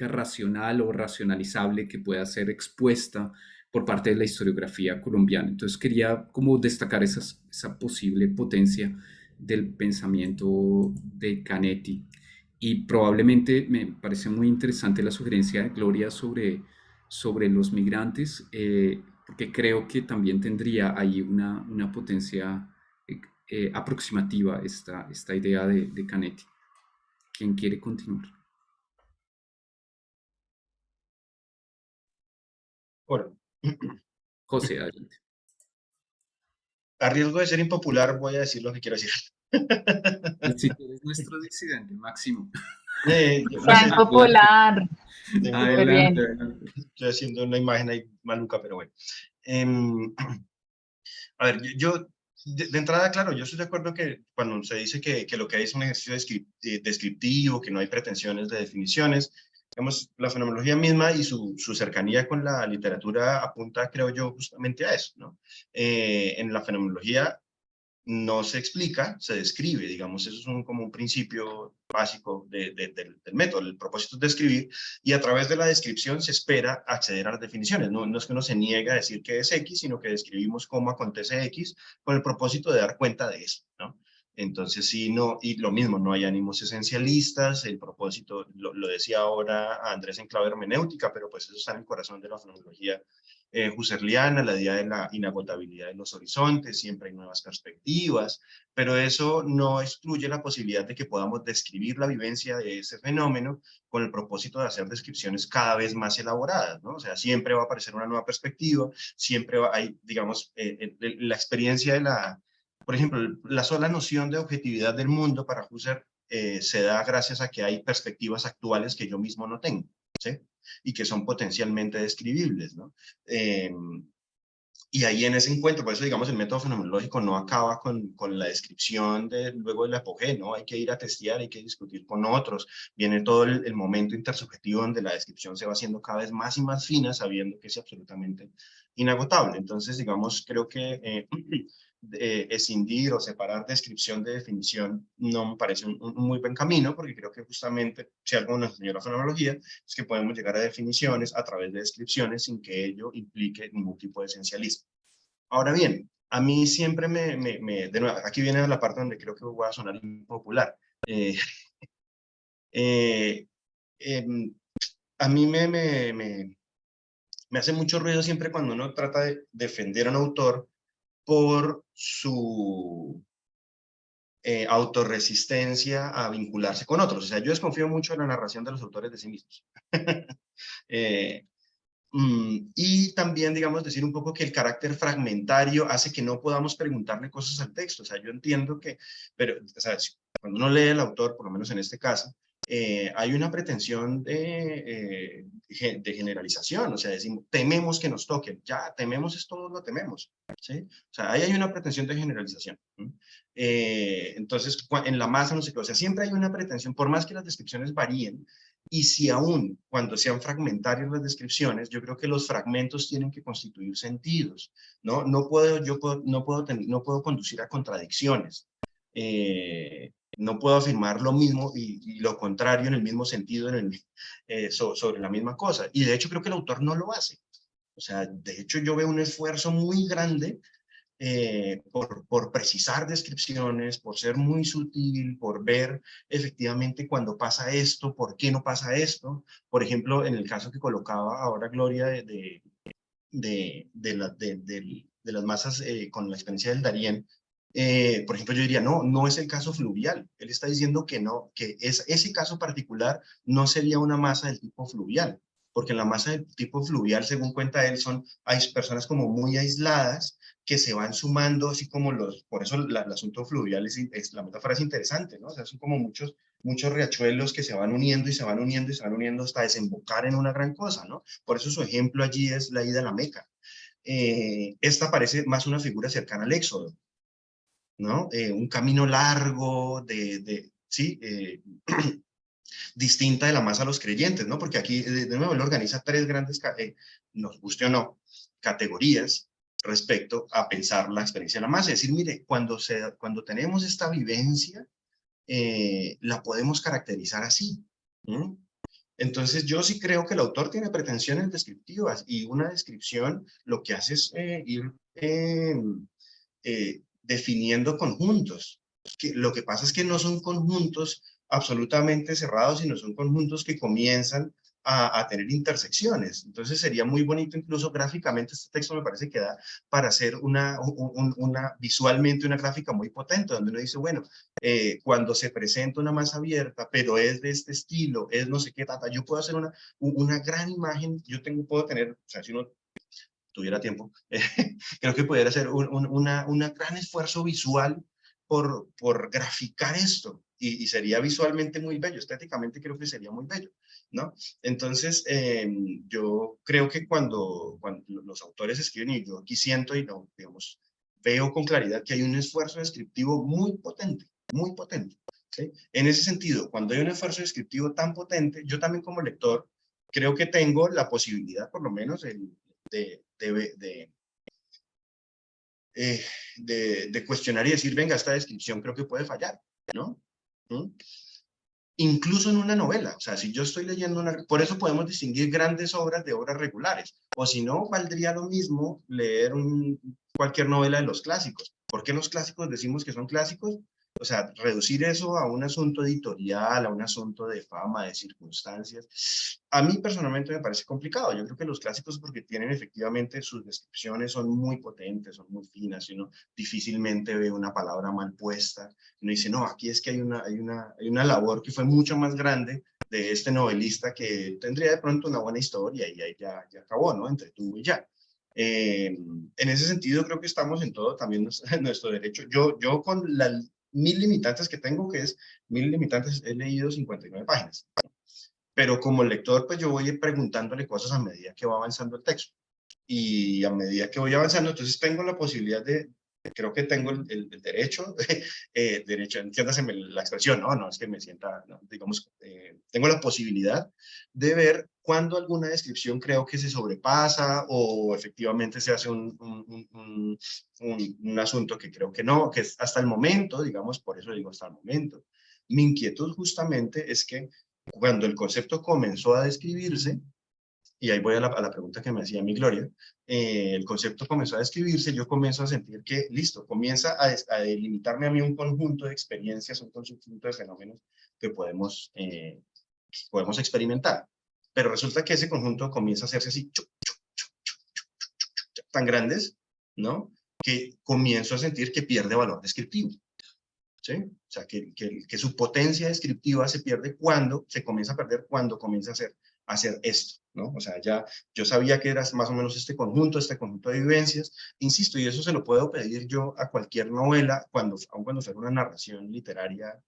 racional o racionalizable que pueda ser expuesta por parte de la historiografía colombiana. Entonces quería como destacar esa posible potencia del pensamiento de Canetti. Y probablemente me parece muy interesante la sugerencia de Gloria sobre los migrantes, porque creo que también tendría ahí una potencia aproximativa esta idea de Canetti. ¿Quién quiere continuar?
Bueno,
José, adelante.
a riesgo de ser impopular, voy a decir lo que quiero decir.
Si tú eres nuestro disidente, Máximo.
Yo no sé,
Tan popular. Súper
Adelante,
bien.
adelante.
estoy haciendo una imagen ahí maluca, pero bueno. Em, a ver, de entrada, claro, yo estoy de acuerdo que cuando se dice que lo que hay es un ejercicio descriptivo, que no hay pretensiones de definiciones, digamos, la fenomenología misma y su cercanía con la literatura apunta, creo yo, justamente a eso, ¿no? En la fenomenología no se explica, se describe, digamos, eso es como un principio básico del método. El propósito es describir y a través de la descripción se espera acceder a las definiciones. No, no es que uno se niegue a decir que es X, sino que describimos cómo acontece X con el propósito de dar cuenta de eso, ¿no? Entonces, sí, no, y lo mismo, no hay ánimos esencialistas, el propósito, lo decía ahora Andrés en clave hermenéutica, pero pues eso está en el corazón de la fenomenología husserliana, la idea de la inagotabilidad de los horizontes, siempre hay nuevas perspectivas, pero eso no excluye la posibilidad de que podamos describir la vivencia de ese fenómeno con el propósito de hacer descripciones cada vez más elaboradas, ¿no? O sea, siempre va a aparecer una nueva perspectiva, siempre hay, digamos, la experiencia de por ejemplo, la sola noción de objetividad del mundo para Husserl se da gracias a que hay perspectivas actuales que yo mismo no tengo, ¿sí? Y que son potencialmente describibles, ¿no? Y ahí en ese encuentro, por eso digamos el método fenomenológico no acaba con la descripción luego del apogeo, ¿no? Hay que ir a testear, hay que discutir con otros, viene todo el momento intersubjetivo donde la descripción se va haciendo cada vez más y más fina, sabiendo que es absolutamente inagotable. Entonces, digamos, creo que escindir o separar descripción de definición no me parece un muy buen camino, porque creo que justamente, si algo nos enseñó la fenomenología, es que podemos llegar a definiciones a través de descripciones sin que ello implique ningún tipo de esencialismo. Ahora bien, a mí siempre de nuevo, aquí viene la parte donde creo que voy a sonar impopular. Eh, em, a mí me hace mucho ruido siempre cuando uno trata de defender a un autor por su autorresistencia a vincularse con otros. O sea, yo desconfío mucho de la narración de los autores de sí mismos. eh, y también, digamos, decir un poco que el carácter fragmentario hace que no podamos preguntarle cosas al texto. O sea, yo entiendo que, pero, o sea, cuando uno lee el autor, por lo menos en este caso, hay una pretensión de generalización. O sea, decimos, tememos que nos toquen. Ya, tememos es todo lo tememos. ¿Sí? O sea, ahí hay una pretensión de generalización. Entonces, en la masa, no sé qué. O sea, siempre hay una pretensión, por más que las descripciones varíen, y si aún cuando sean fragmentarias las descripciones, yo creo que los fragmentos tienen que constituir sentidos, ¿no? No puedo conducir a contradicciones. No puedo afirmar lo mismo y lo contrario en el mismo sentido sobre la misma cosa. Y de hecho creo que el autor no lo hace. O sea, de hecho yo veo un esfuerzo muy grande por precisar descripciones, por ser muy sutil, por ver efectivamente cuando pasa esto, por qué no pasa esto. Por ejemplo, en el caso que colocaba ahora Gloria de las masas con la experiencia del Darién, por ejemplo, yo diría, no, no es el caso fluvial. Él está diciendo que no, que ese caso particular no sería una masa del tipo fluvial, porque en la masa del tipo fluvial, según cuenta él, hay personas como muy aisladas que se van sumando, así como por eso el asunto fluvial la metáfora es interesante, ¿no? O sea, son como muchos riachuelos que se van uniendo y se van uniendo y se van uniendo hasta desembocar en una gran cosa, ¿no? Por eso su ejemplo allí es la ida a la Meca. Esta parece más una figura cercana al Éxodo, ¿no? Un camino largo ¿sí? Distinta de la masa a los creyentes, ¿no? Porque aquí, de nuevo, él organiza tres grandes, nos guste o no, categorías respecto a pensar la experiencia de la masa. Es decir, mire, cuando tenemos esta vivencia, la podemos caracterizar así. ¿Mm? Entonces, yo sí creo que el autor tiene pretensiones descriptivas y una descripción lo que hace es ir definiendo conjuntos. Lo que pasa es que no son conjuntos absolutamente cerrados, sino son conjuntos que comienzan a tener intersecciones. Entonces sería muy bonito, incluso gráficamente, este texto me parece que da para hacer visualmente una gráfica muy potente, donde uno dice, bueno, cuando se presenta una masa abierta, pero es de este estilo, es no sé qué, yo puedo hacer una gran imagen, puedo tener, o sea, si uno tuviera tiempo, creo que pudiera hacer un gran esfuerzo visual por graficar esto y sería visualmente muy bello, estéticamente creo que sería muy bello, ¿no? Entonces, yo creo que cuando los autores escriben y yo aquí siento y no, digamos, veo con claridad que hay un esfuerzo descriptivo muy potente, muy potente. ¿Sí? En ese sentido, cuando hay un esfuerzo descriptivo tan potente, yo también como lector creo que tengo la posibilidad, por lo menos, de, de cuestionar y decir, venga, esta descripción creo que puede fallar, ¿no? ¿Mm? Incluso en una novela, o sea, si yo estoy leyendo una, por eso podemos distinguir grandes obras de obras regulares, o si no, valdría lo mismo leer cualquier novela de los clásicos. ¿Por qué los clásicos decimos que son clásicos? O sea, reducir eso a un asunto editorial, a un asunto de fama, de circunstancias, a mí personalmente me parece complicado. Yo creo que los clásicos, porque tienen efectivamente sus descripciones, son muy potentes, son muy finas, y uno difícilmente ve una palabra mal puesta. Uno dice, no, aquí es que hay una labor que fue mucho más grande de este novelista que tendría de pronto una buena historia y ahí ya acabó, ¿no? Entretuvo y ya. En ese sentido, creo que estamos en todo también en nuestro derecho. Yo con las 1000 limitantes que tengo, que es 1000 limitantes, he leído 59 páginas. Pero como lector, pues yo voy preguntándole cosas a medida que va avanzando el texto. Y a medida que voy avanzando, entonces tengo la posibilidad de, creo que tengo el derecho, derecho, entiéndaseme la expresión, no es que me sienta, no, digamos, tengo la posibilidad de ver cuando alguna descripción creo que se sobrepasa o efectivamente se hace un asunto que creo que no, que es hasta el momento, digamos, por eso digo hasta el momento. Mi inquietud justamente es que cuando el concepto comenzó a describirse, y ahí voy a la pregunta que me hacía mi Gloria, el concepto comenzó a describirse, yo comienzo a sentir que, listo, comienza a delimitarme a mí un conjunto de experiencias, un conjunto de fenómenos que podemos experimentar. Pero resulta que ese conjunto comienza a hacerse así, tan grandes, ¿no? Que comienzo a sentir que pierde valor descriptivo. ¿Sí? O sea, que su potencia descriptiva se pierde cuando se comienza a perder, cuando comienza a hacer esto, ¿no? O sea, ya yo sabía que era más o menos este conjunto de vivencias, insisto, y eso se lo puedo pedir yo a cualquier novela, aun cuando fuera una narración literaria,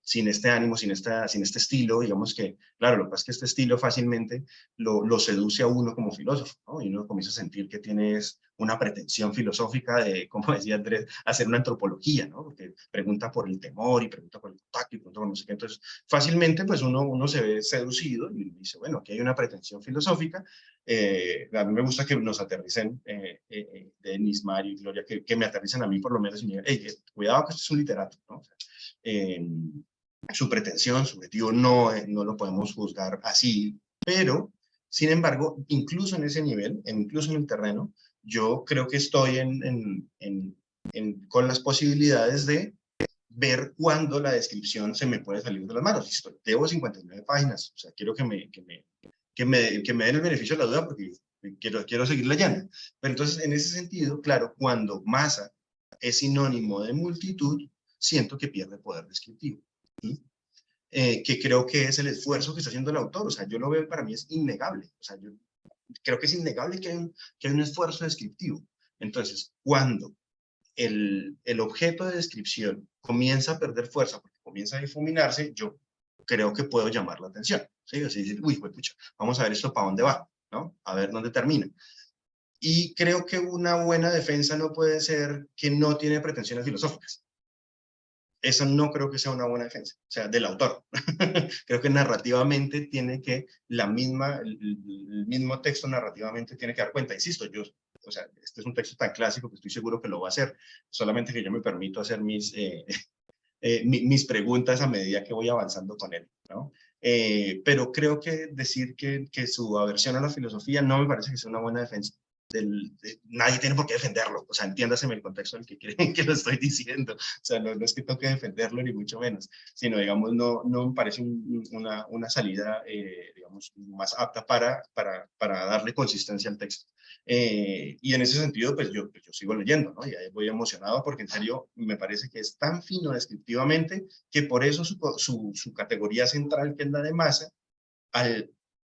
sin este ánimo, sin este estilo, digamos que, claro, lo que pasa es que este estilo fácilmente lo seduce a uno como filósofo, ¿no? Y uno comienza a sentir que tienes una pretensión filosófica de, como decía Andrés, hacer una antropología, ¿no? Porque pregunta por el temor y pregunta por el contacto y pregunta por no sé qué. Entonces, fácilmente, pues uno se ve seducido y dice, bueno, aquí hay una pretensión filosófica. A mí me gusta que nos aterricen, Denis, Mario y Gloria, que me aterricen a mí por lo menos y me digan, hey, cuidado que este es un literato, ¿no? O sea, su pretensión, su objetivo, no lo podemos juzgar así, pero, sin embargo, incluso en ese nivel, incluso en el terreno, yo creo que estoy con las posibilidades de ver cuándo la descripción se me puede salir de las manos. Listo, debo 59 páginas, o sea, quiero que me den el beneficio de la duda porque quiero seguir leyendo. Pero entonces, en ese sentido, claro, cuando masa es sinónimo de multitud, siento que pierde poder descriptivo. ¿Sí? Que creo que es el esfuerzo que está haciendo el autor. O sea, yo lo veo, para mí es innegable. O sea, yo creo que es innegable que hay un esfuerzo descriptivo. Entonces, cuando el objeto de descripción comienza a perder fuerza, porque comienza a difuminarse, yo creo que puedo llamar la atención. ¿Sí? Así decir, uy, pues, pucha, vamos a ver esto para dónde va, ¿no? A ver dónde termina. Y creo que una buena defensa no puede ser que no tiene pretensiones filosóficas. Eso no creo que sea una buena defensa, o sea, del autor. Creo que narrativamente tiene que, el mismo texto narrativamente tiene que dar cuenta. Insisto, o sea, este es un texto tan clásico que estoy seguro que lo va a hacer, solamente que yo me permito hacer mis preguntas a medida que voy avanzando con él, ¿no? Pero creo que decir que su aversión a la filosofía no me parece que sea una buena defensa. Nadie tiene por qué defenderlo, o sea, entiéndaseme el contexto en el que creen que lo estoy diciendo, o sea, no es que toque defenderlo ni mucho menos, sino, digamos, no me parece una salida, digamos, más apta para darle consistencia al texto. Y en ese sentido, pues yo sigo leyendo, ¿no? Y ahí voy emocionado porque en serio me parece que es tan fino descriptivamente que por eso su categoría central, que es la de masa,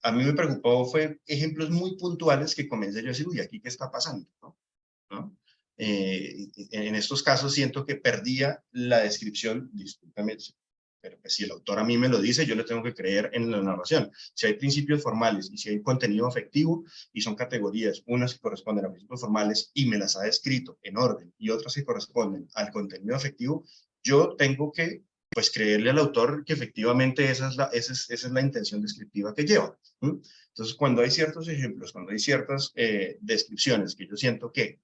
a mí me preocupó fue ejemplos muy puntuales que comencé yo a decir, uy, ¿aquí qué está pasando? ¿No? En estos casos siento que perdía la descripción, discúlpame, pero pues si el autor a mí me lo dice, yo le tengo que creer en la narración. Si hay principios formales y si hay contenido afectivo, y son categorías, unas que corresponden a principios formales y me las ha escrito en orden, y otras que corresponden al contenido afectivo, yo tengo que pues creerle al autor que efectivamente esa es la intención descriptiva que lleva. Entonces, cuando hay ciertos ejemplos, cuando hay ciertas descripciones que yo siento que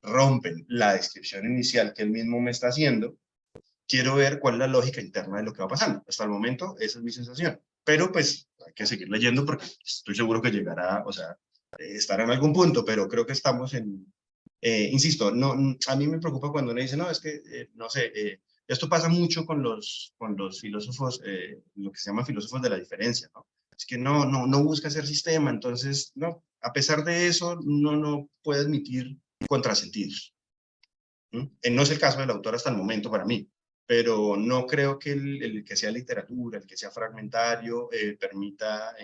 rompen la descripción inicial que él mismo me está haciendo, quiero ver cuál es la lógica interna de lo que va pasando. Hasta el momento, esa es mi sensación. Pero pues hay que seguir leyendo porque estoy seguro que llegará, o sea, estará en algún punto, pero creo que estamos en, insisto, no, a mí me preocupa cuando uno dice, no, es que, no sé, esto pasa mucho con los filósofos, lo que se llama filósofos de la diferencia, ¿no? Es que no busca hacer sistema, entonces, no, a pesar de eso, no puede admitir contrasentidos. No es el caso del autor hasta el momento para mí, pero no creo que el que sea literatura, el que sea fragmentario, permita...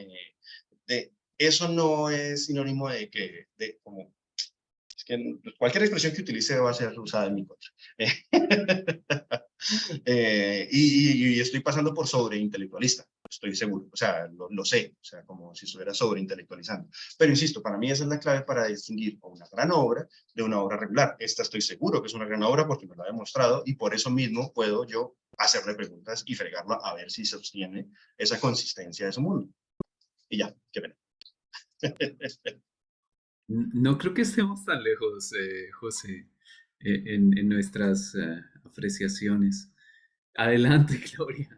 eso no es sinónimo de que, como, es que cualquier expresión que utilice va a ser usada en mi contra. Y estoy pasando por sobreintelectualista, estoy seguro, o sea, lo sé, o sea, como si estuviera sobreintelectualizando. Pero insisto, para mí esa es la clave para distinguir una gran obra de una obra regular. Esta estoy seguro que es una gran obra porque me lo ha demostrado y por eso mismo puedo yo hacerle preguntas y fregarlo a ver si sostiene esa consistencia de su mundo. Y ya, qué pena.
No creo que estemos tan lejos, José, en nuestras apreciaciones. Adelante, Gloria.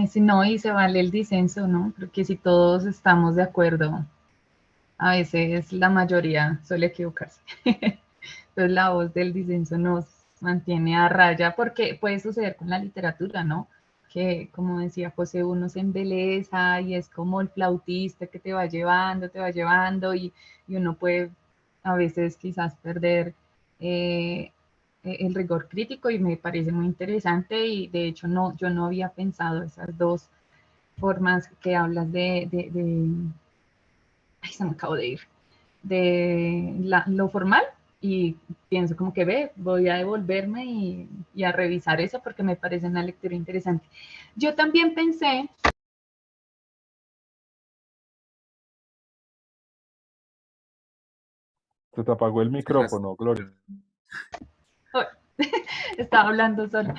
Si no, y se vale el disenso, ¿no? Porque si todos estamos de acuerdo, a veces la mayoría suele equivocarse. Entonces la voz del disenso nos mantiene a raya, porque puede suceder con la literatura, ¿no? Que, como decía José, uno se embeleza y es como el flautista que te va llevando, y uno puede a veces quizás perder el rigor crítico, y me parece muy interesante, y de hecho yo no había pensado esas dos formas que hablas ay, se me acabó de ir, de lo formal, y pienso como que voy a devolverme y a revisar eso porque me parece una lectura interesante. Yo también pensé...
Se te apagó el micrófono, Gloria.
Estaba hablando solo.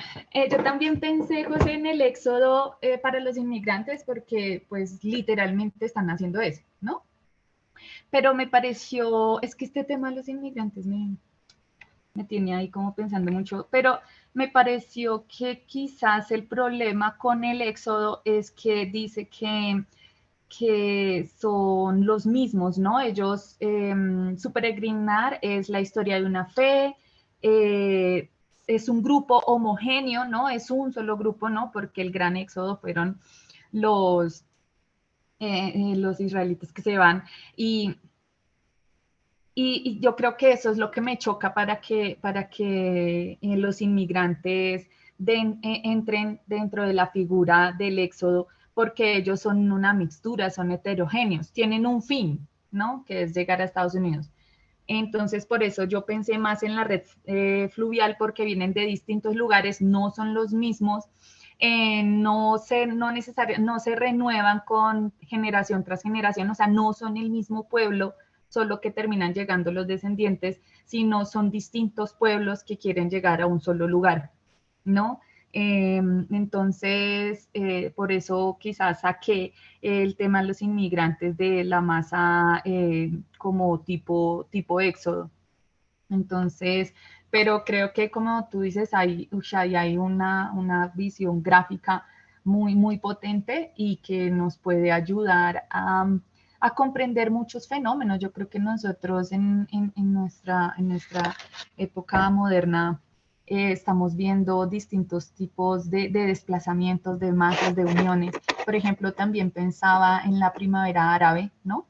Yo también pensé, José, en el éxodo para los inmigrantes, porque pues literalmente están haciendo eso, ¿no? Pero me pareció, es que este tema de los inmigrantes me tiene ahí como pensando mucho, pero me pareció que quizás el problema con el éxodo es que dice que son los mismos, ¿no? Ellos, su peregrinar es la historia de una fe, es un grupo homogéneo, ¿no? Es un solo grupo, ¿no? Porque el gran éxodo fueron los israelitas que se van, y yo creo que eso es lo que me choca para que los inmigrantes entren dentro de la figura del éxodo, porque ellos son una mixtura, son heterogéneos, tienen un fin, ¿no? Que es llegar a Estados Unidos. Entonces, por eso yo pensé más en la red fluvial, porque vienen de distintos lugares, no son los mismos, no se renuevan con generación tras generación, o sea, no son el mismo pueblo, solo que terminan llegando los descendientes, sino son distintos pueblos que quieren llegar a un solo lugar, ¿no? Entonces, por eso quizás saqué el tema de los inmigrantes de la masa como tipo éxodo. Entonces, pero creo que como tú dices, hay una visión gráfica muy potente y que nos puede ayudar a comprender muchos fenómenos. Yo creo que nosotros en nuestra época moderna estamos viendo distintos tipos de desplazamientos, de masas, de uniones. Por ejemplo, también pensaba en la primavera árabe, ¿no?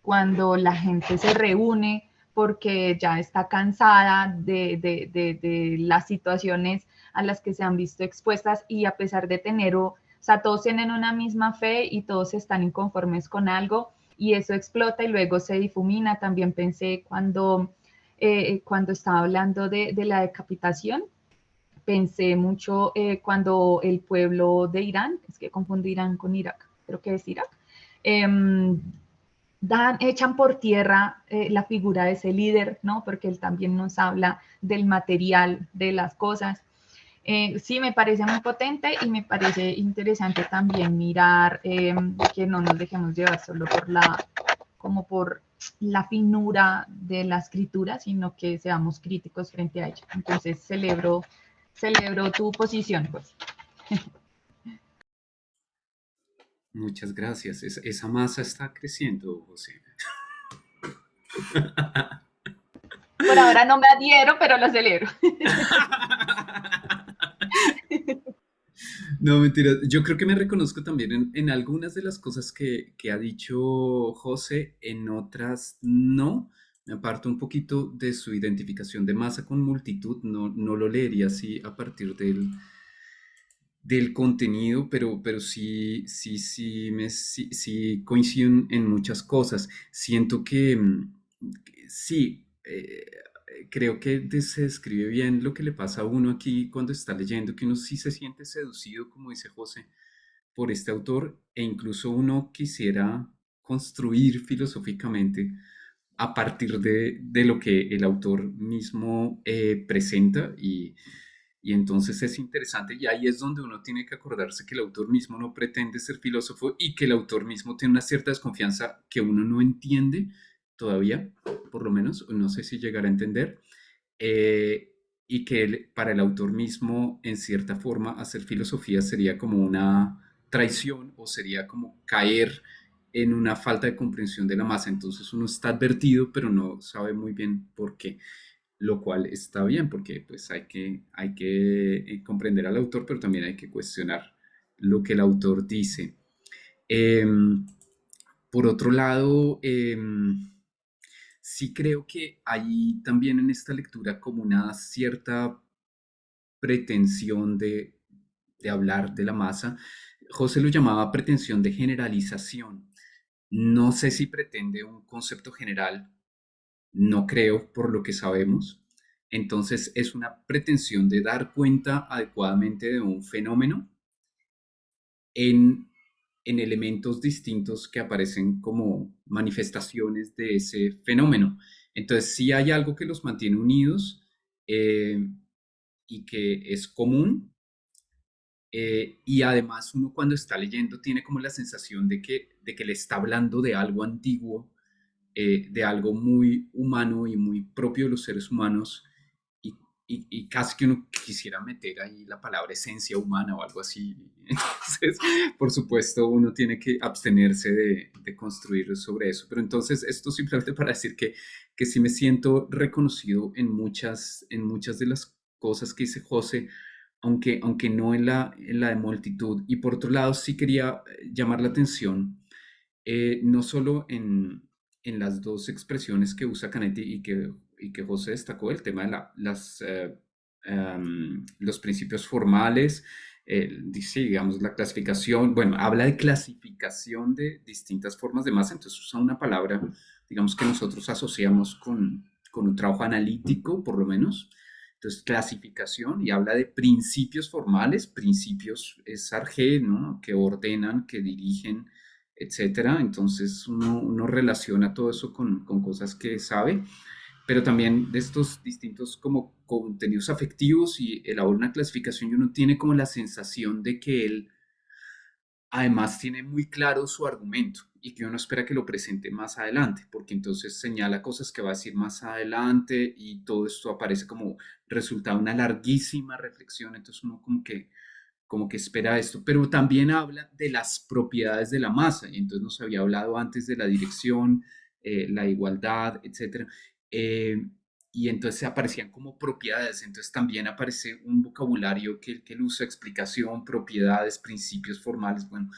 Cuando la gente se reúne porque ya está cansada de las situaciones a las que se han visto expuestas, y a pesar de tener, o sea, todos tienen una misma fe y todos están inconformes con algo, y eso explota y luego se difumina. También pensé cuando cuando estaba hablando de la decapitación, pensé mucho cuando el pueblo de Irán, es que confundo Irán con Irak, creo que es Irak, echan por tierra la figura de ese líder, ¿no? Porque él también nos habla del material de las cosas. Sí, me parece muy potente y me parece interesante también mirar que no nos dejemos llevar solo como por la finura de la escritura, sino que seamos críticos frente a ella. Entonces, celebro tu posición, pues.
Muchas gracias. Esa masa está creciendo, José.
Por ahora no me adhiero, pero lo celebro.
No, mentira. Yo creo que me reconozco también en algunas de las cosas que ha dicho José, en otras no. Me aparto un poquito de su identificación de masa con multitud. No, no lo leería así a partir del contenido, pero sí, sí coincido en muchas cosas. Siento que sí, creo que se describe bien lo que le pasa a uno aquí cuando está leyendo, que uno sí se siente seducido, como dice José, por este autor, e incluso uno quisiera construir filosóficamente a partir de lo que el autor mismo presenta y entonces es interesante y ahí es donde uno tiene que acordarse que el autor mismo no pretende ser filósofo y que el autor mismo tiene una cierta desconfianza que uno no entiende todavía, por lo menos, no sé si llegará a entender, eh, y que para el autor mismo, en cierta forma, hacer filosofía sería como una traición o sería como caer en una falta de comprensión de la masa. Entonces uno está advertido, pero no sabe muy bien por qué, lo cual está bien porque pues hay que comprender al autor, pero también hay que cuestionar lo que el autor dice. Em, por otro lado, sí creo que hay también en esta lectura como una cierta pretensión de hablar de la masa. José lo llamaba pretensión de generalización. No sé si pretende un concepto general, no creo por lo que sabemos. Entonces es una pretensión de dar cuenta adecuadamente de un fenómeno en, en elementos distintos que aparecen como manifestaciones de ese fenómeno. Entonces sí hay algo que los mantiene unidos y que es común. Y además uno cuando está leyendo tiene como la sensación de que le está hablando de algo antiguo, de algo muy humano y muy propio de los seres humanos, y, y casi que uno quisiera meter ahí la palabra esencia humana o algo así. Entonces, por supuesto, uno tiene que abstenerse de construir sobre eso. Pero entonces, esto simplemente para decir que sí me siento reconocido en muchas de las cosas que dice José, aunque no en la de multitud. Y por otro lado, sí quería llamar la atención, no solo en las dos expresiones que usa Canetti y que José destacó, el tema de los principios formales, dice, digamos, la clasificación, bueno, habla de clasificación de distintas formas de masa, entonces usa una palabra, digamos, que nosotros asociamos con un trabajo analítico, por lo menos. Entonces, clasificación y habla de principios formales, principios es arge, ¿no? Que ordenan, que dirigen, etcétera. Entonces uno relaciona todo eso con cosas que sabe, pero también de estos distintos como contenidos afectivos y elabora una clasificación y uno tiene como la sensación de que él además tiene muy claro su argumento y que uno espera que lo presente más adelante, porque entonces señala cosas que va a decir más adelante y todo esto aparece como resultado de una larguísima reflexión, entonces uno como que espera esto, pero también habla de las propiedades de la masa, y entonces nos había hablado antes de la dirección, la igualdad, etcétera, y entonces aparecían como propiedades, entonces también aparece un vocabulario que él usa, explicación, propiedades, principios formales, bueno,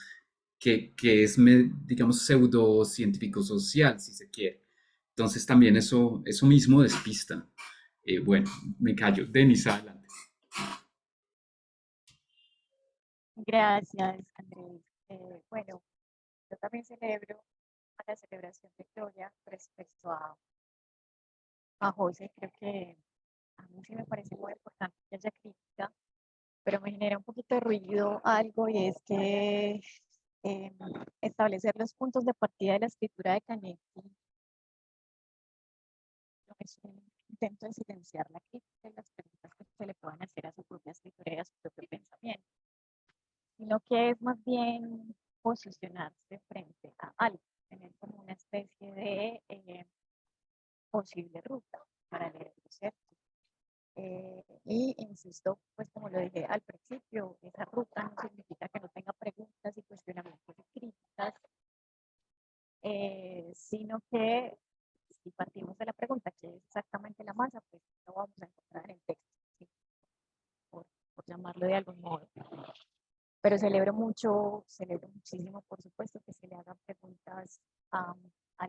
que es, digamos, pseudocientífico social, si se quiere. Entonces también eso mismo despista. Bueno, me callo. Denis, adelante.
Gracias, Andrés. Bueno, yo también celebro la celebración de Gloria respecto a a José, creo que a mí sí me parece muy importante que haya crítica, pero me genera un poquito de ruido algo y es que establecer los puntos de partida de la escritura de Canetti no es un intento de silenciar la crítica y las preguntas que se le puedan hacer a su propia escritura y a su propio pensamiento, sino que es más bien posicionarse frente a algo, tener como una especie de posible ruta para leerlo, ¿cierto? Y insisto, pues como lo dije al principio, esa ruta no significa que no tenga preguntas y cuestionamientos y críticas, sino que si partimos de la pregunta que es exactamente la masa, pues lo vamos a encontrar en el texto, ¿sí? por llamarlo de algún modo. Pero celebro muchísimo, por supuesto, que se le hagan preguntas a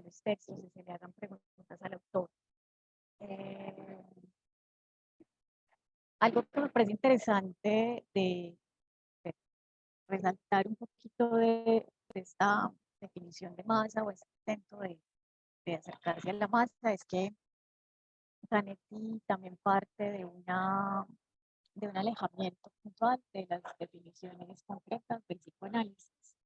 los textos y se le hagan preguntas al autor. Algo que me parece interesante de resaltar un poquito de esta definición de masa o este intento de acercarse a la masa es que Zanetti también parte de un alejamiento puntual de las definiciones concretas del psicoanálisis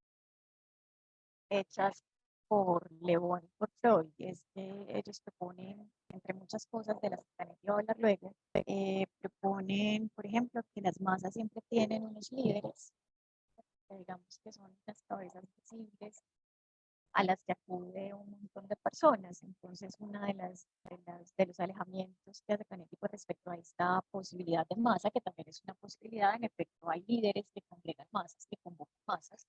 hechas por León y por Freud. Es que ellos proponen, entre muchas cosas de las que Zanetti va a hablar luego, proponen, por ejemplo, que las masas siempre tienen unos líderes, que digamos que son las cabezas visibles a las que acude un montón de personas. Entonces, una de los alejamientos que hace Canetti con respecto a esta posibilidad de masa, que también es una posibilidad, en efecto, hay líderes que congregan masas, que convocan masas,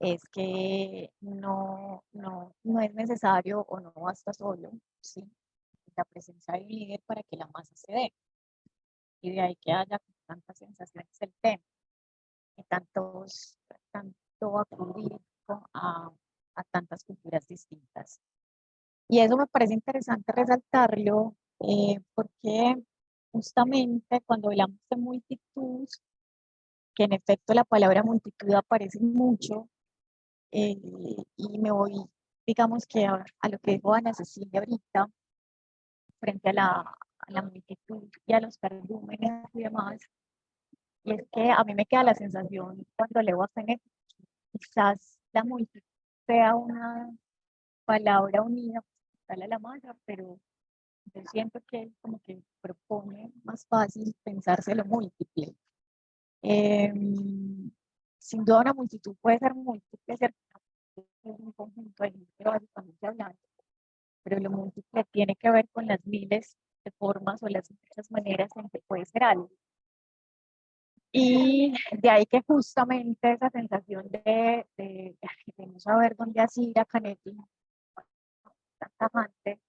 es que no es necesario o no basta solo, ¿sí?, la presencia de un líder para que la masa se dé. Y de ahí que haya tantas sensaciones del tema y tanto acudir a tantas culturas distintas. Y eso me parece interesante resaltarlo porque justamente cuando hablamos de multitud, que en efecto la palabra multitud aparece mucho, y me voy, digamos que a lo que dijo Ana Cecilia ahorita, frente a la multitud y a los cardúmenes y demás, y es que a mí me queda la sensación cuando leo a Zenet, quizás la multitud sea una palabra unida a la masa, pero yo siento que él como que propone más fácil pensárselo múltiple. Sin duda una multitud puede ser múltiple, ¿cierto? Es un conjunto de gente básicamente hablando, pero lo múltiple tiene que ver con las miles de formas o las muchas maneras en que puede ser algo. Y de ahí que justamente esa sensación de no saber dónde así ir a Canetti, tan tajante,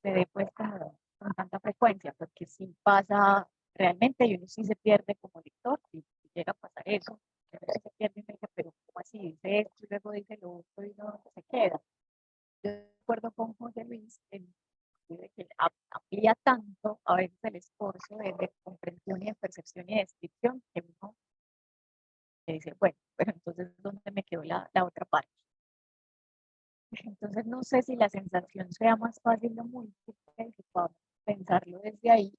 se dé pues como con tanta frecuencia, porque si pasa realmente y uno sí se pierde como lector, si llega a pasar eso, se pierde y me dice, pero ¿cómo así? Dice esto y luego dice lo otro y no se queda. Yo de acuerdo con José Luis, de que amplía tanto a veces el esfuerzo de comprensión y de percepción y de descripción que uno dice, bueno, pero entonces ¿dónde me quedó la otra parte? Entonces no sé si la sensación sea más fácil o múltiple, si podamos pensarlo desde ahí.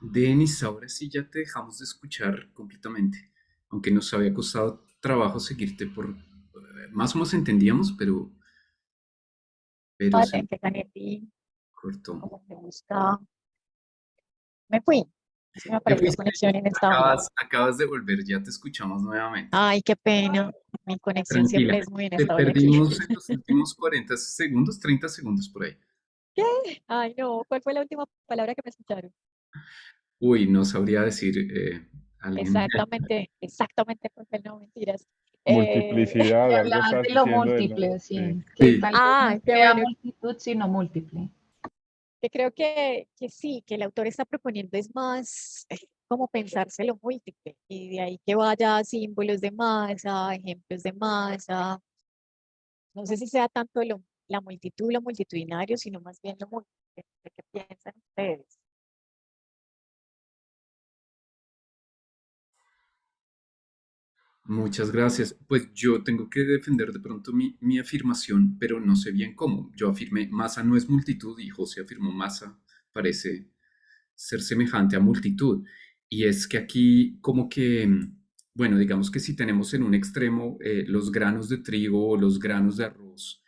Denis, ahora sí ya te dejamos de escuchar completamente, aunque nos había costado trabajo seguirte más o menos entendíamos, pero se
Vale, que Canetti,
cortó.
como que busca, me fui, es que me
Te
apareció
fuiste,
conexión inestable.
acabas de volver, ya te escuchamos nuevamente.
Ay, qué pena, mi conexión
Tranquila,
siempre es muy
te
inestable aquí.
perdimos en los últimos 40 segundos, 30 segundos por ahí.
¿Qué? Ay, no, ¿cuál fue la última palabra que me escucharon?
Uy, no sabría decir, alguien.
Exactamente, porque no, mentiras.
Multiplicidad, algo
Hablabas
estás
de lo
diciendo de
múltiple,
sí.
sí, que
Sí,
tal vez no
Qué
sea
bueno,
multitud, sino múltiple.
que creo que sí, que el autor está proponiendo es más como pensárselo múltiple, y de ahí que vaya a símbolos de masa, ejemplos de masa. No sé si sea tanto la multitud, lo multitudinario, sino más bien lo múltiple. ¿Qué piensan ustedes?
Muchas gracias. Pues yo tengo que defender de pronto mi afirmación, pero no sé bien cómo. Yo afirmé masa no es multitud y José afirmó masa parece ser semejante a multitud. Y es que aquí como que, bueno, digamos que si tenemos en un extremo los granos de trigo o los granos de arroz,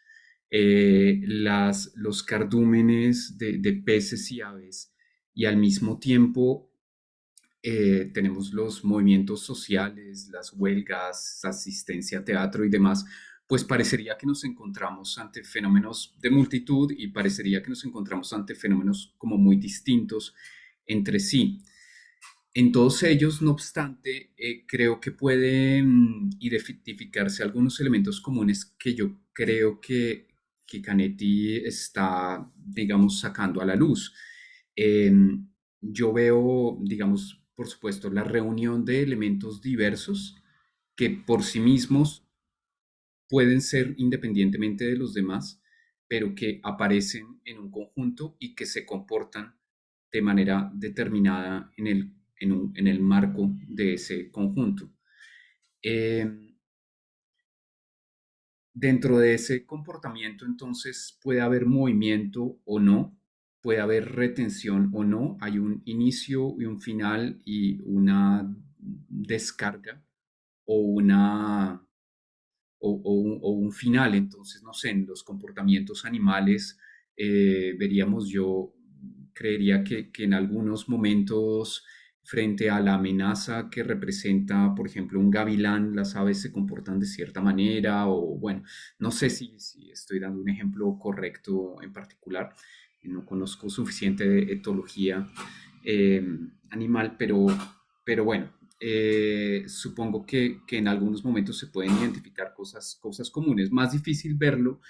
los cardúmenes de peces y aves, y al mismo tiempo tenemos los movimientos sociales, las huelgas, asistencia a teatro y demás, pues parecería que nos encontramos ante fenómenos de multitud y parecería que nos encontramos ante fenómenos como muy distintos entre sí. En todos ellos, no obstante, creo que pueden identificarse algunos elementos comunes que yo creo que Canetti está, digamos, sacando a la luz. Yo veo, digamos, por supuesto, la reunión de elementos diversos que por sí mismos pueden ser independientemente de los demás, pero que aparecen en un conjunto y que se comportan de manera determinada en el marco de ese conjunto. Eh, Dentro de ese comportamiento, entonces, puede haber movimiento o no, puede haber retención o no, hay un inicio y un final y una descarga o una o un final. Entonces, no sé, en los comportamientos animales veríamos, yo creería que en algunos momentos frente a la amenaza que representa, por ejemplo, un gavilán, las aves se comportan de cierta manera o bueno, no sé si estoy dando un ejemplo correcto en particular. No conozco suficiente de etología eh, animal, pero bueno, supongo que en algunos momentos se pueden identificar cosas comunes. Más difícil verlo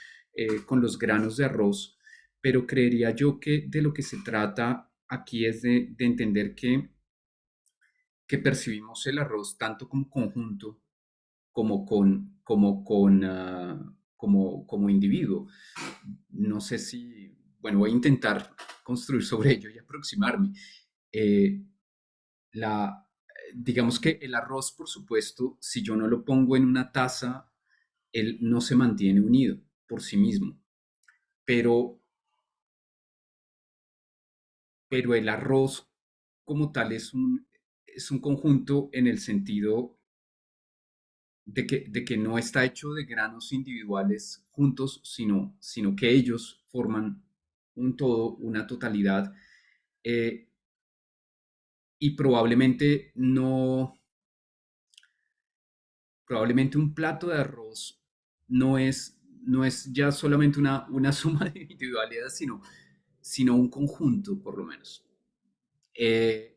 con los granos de arroz, pero creería yo que de lo que se trata aquí es de entender que percibimos el arroz tanto como conjunto como individuo. No sé si, bueno, voy a intentar construir sobre ello y aproximarme. Eh, la, digamos que el arroz, por supuesto, si yo no lo pongo en una taza, él no se mantiene unido por sí mismo. Pero, pero el arroz como tal es un conjunto en el sentido de que no está hecho de granos individuales juntos, sino que ellos forman un todo, una totalidad, eh, y probablemente un plato de arroz no es ya solamente una suma de individualidades, sino un conjunto, por lo menos.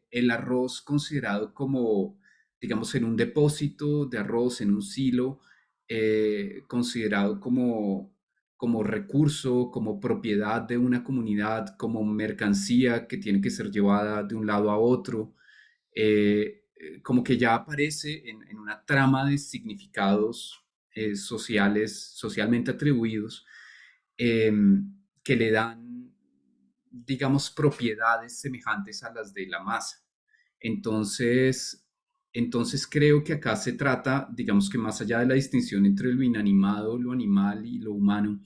El arroz considerado como, digamos, en un depósito de arroz, en un silo, considerado como recurso, como propiedad de una comunidad, como mercancía que tiene que ser llevada de un lado a otro, como que ya aparece en una trama de significados socialmente atribuidos, que le dan, digamos, propiedades semejantes a las de la masa. Entonces, entonces creo que acá se trata, digamos que más allá de la distinción entre lo inanimado, lo animal y lo humano,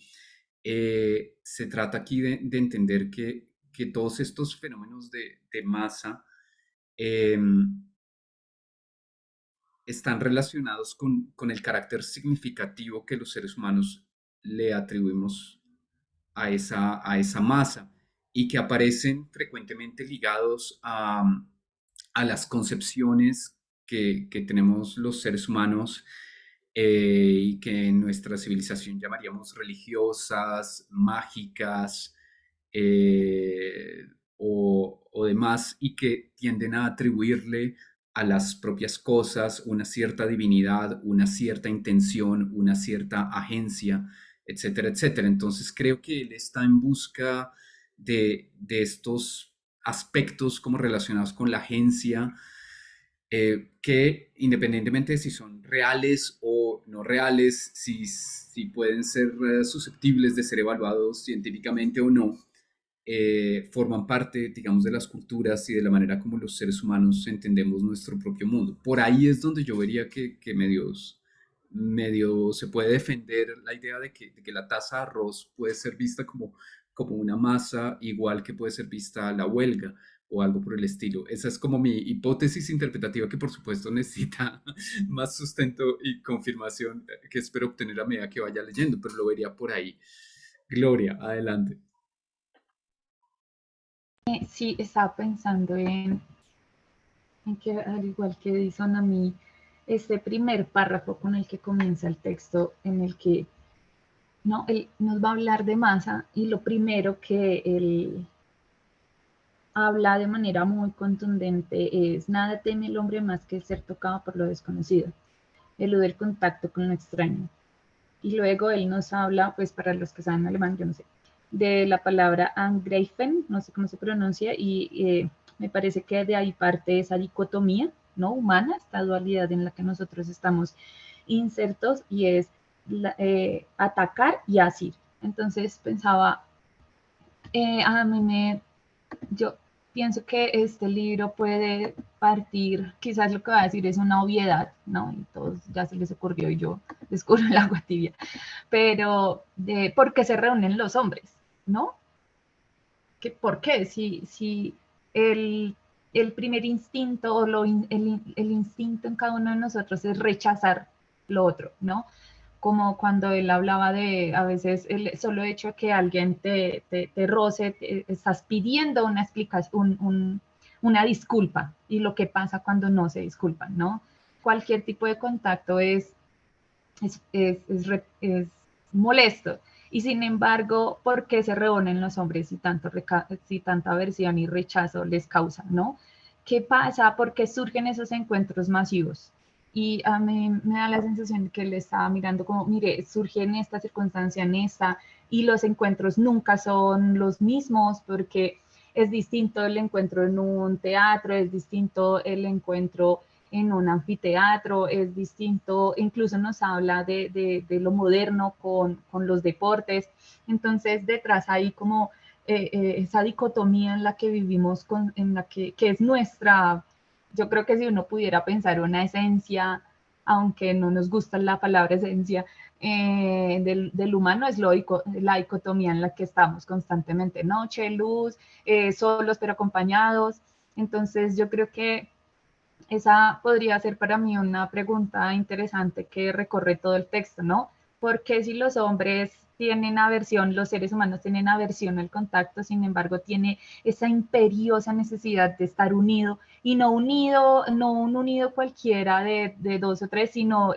se trata aquí de entender que todos estos fenómenos de masa eh, están relacionados con el carácter significativo que los seres humanos le atribuimos a esa masa y que aparecen frecuentemente ligados a las concepciones que tenemos los seres humanos, y que en nuestra civilización llamaríamos religiosas, mágicas, eh, o demás, y que tienden a atribuirle a las propias cosas una cierta divinidad, una cierta intención, una cierta agencia, etcétera, etcétera. Entonces creo que él está en busca de estos aspectos como relacionados con la agencia, que independientemente de si son reales o no reales, si pueden ser susceptibles de ser evaluados científicamente o no, forman parte, digamos, de las culturas y de la manera como los seres humanos entendemos nuestro propio mundo. Por ahí es donde yo vería que medio se puede defender la idea de que la taza de arroz puede ser vista como una masa, igual que puede ser vista la huelga o algo por el estilo. Esa es como mi hipótesis interpretativa que por supuesto necesita más sustento y confirmación que espero obtener a medida que vaya leyendo, pero lo vería por ahí. Gloria, adelante.
Sí, estaba pensando en que al igual que dicen a mí, este primer párrafo con el que comienza el texto, en el que no, él nos va a hablar de masa y lo primero que él habla de manera muy contundente es: nada teme el hombre más que el ser tocado por lo desconocido, elude el contacto con lo extraño. Y luego él nos habla, pues para los que saben alemán, yo no sé, de la palabra angreifen, no sé cómo se pronuncia, y me parece que de ahí parte esa dicotomía, ¿no? Humana, esta dualidad en la que nosotros estamos insertos, y es atacar y asir. Entonces pensaba, a mí yo pienso que este libro puede partir, quizás lo que va a decir es una obviedad, ¿no? Y todos ya se les ocurrió y yo descubro el agua tibia, pero de por qué se reúnen los hombres, ¿no? ¿Por qué? Si el, el primer instinto o el instinto en cada uno de nosotros es rechazar lo otro, ¿no? Como cuando él hablaba de, a veces, el solo hecho de que alguien te roce, estás pidiendo una explicación, una disculpa, y lo que pasa cuando no se disculpan, ¿no? Cualquier tipo de contacto es molesto. Y sin embargo, ¿por qué se reúnen los hombres si tanta aversión y rechazo les causa, no? ¿Qué pasa? ¿Por qué surgen esos encuentros masivos? Y a mí me da la sensación de que él estaba mirando como, mire, surge en esta circunstancia, en esta, y los encuentros nunca son los mismos, porque es distinto el encuentro en un teatro, es distinto el encuentro en un anfiteatro, es distinto, incluso nos habla de lo moderno con los deportes. Entonces, detrás hay como esa dicotomía en la que vivimos, en la que es nuestra, yo creo que si uno pudiera pensar una esencia, aunque no nos gusta la palabra esencia, del humano, es la dicotomía en la que estamos constantemente, noche, luz, solos pero acompañados. Entonces, yo creo que esa podría ser para mí una pregunta interesante que recorre todo el texto, ¿no? Porque si los hombres tienen aversión, los seres humanos tienen aversión al contacto, sin embargo, tiene esa imperiosa necesidad de estar unido, y no unido, no un unido cualquiera de dos o tres, sino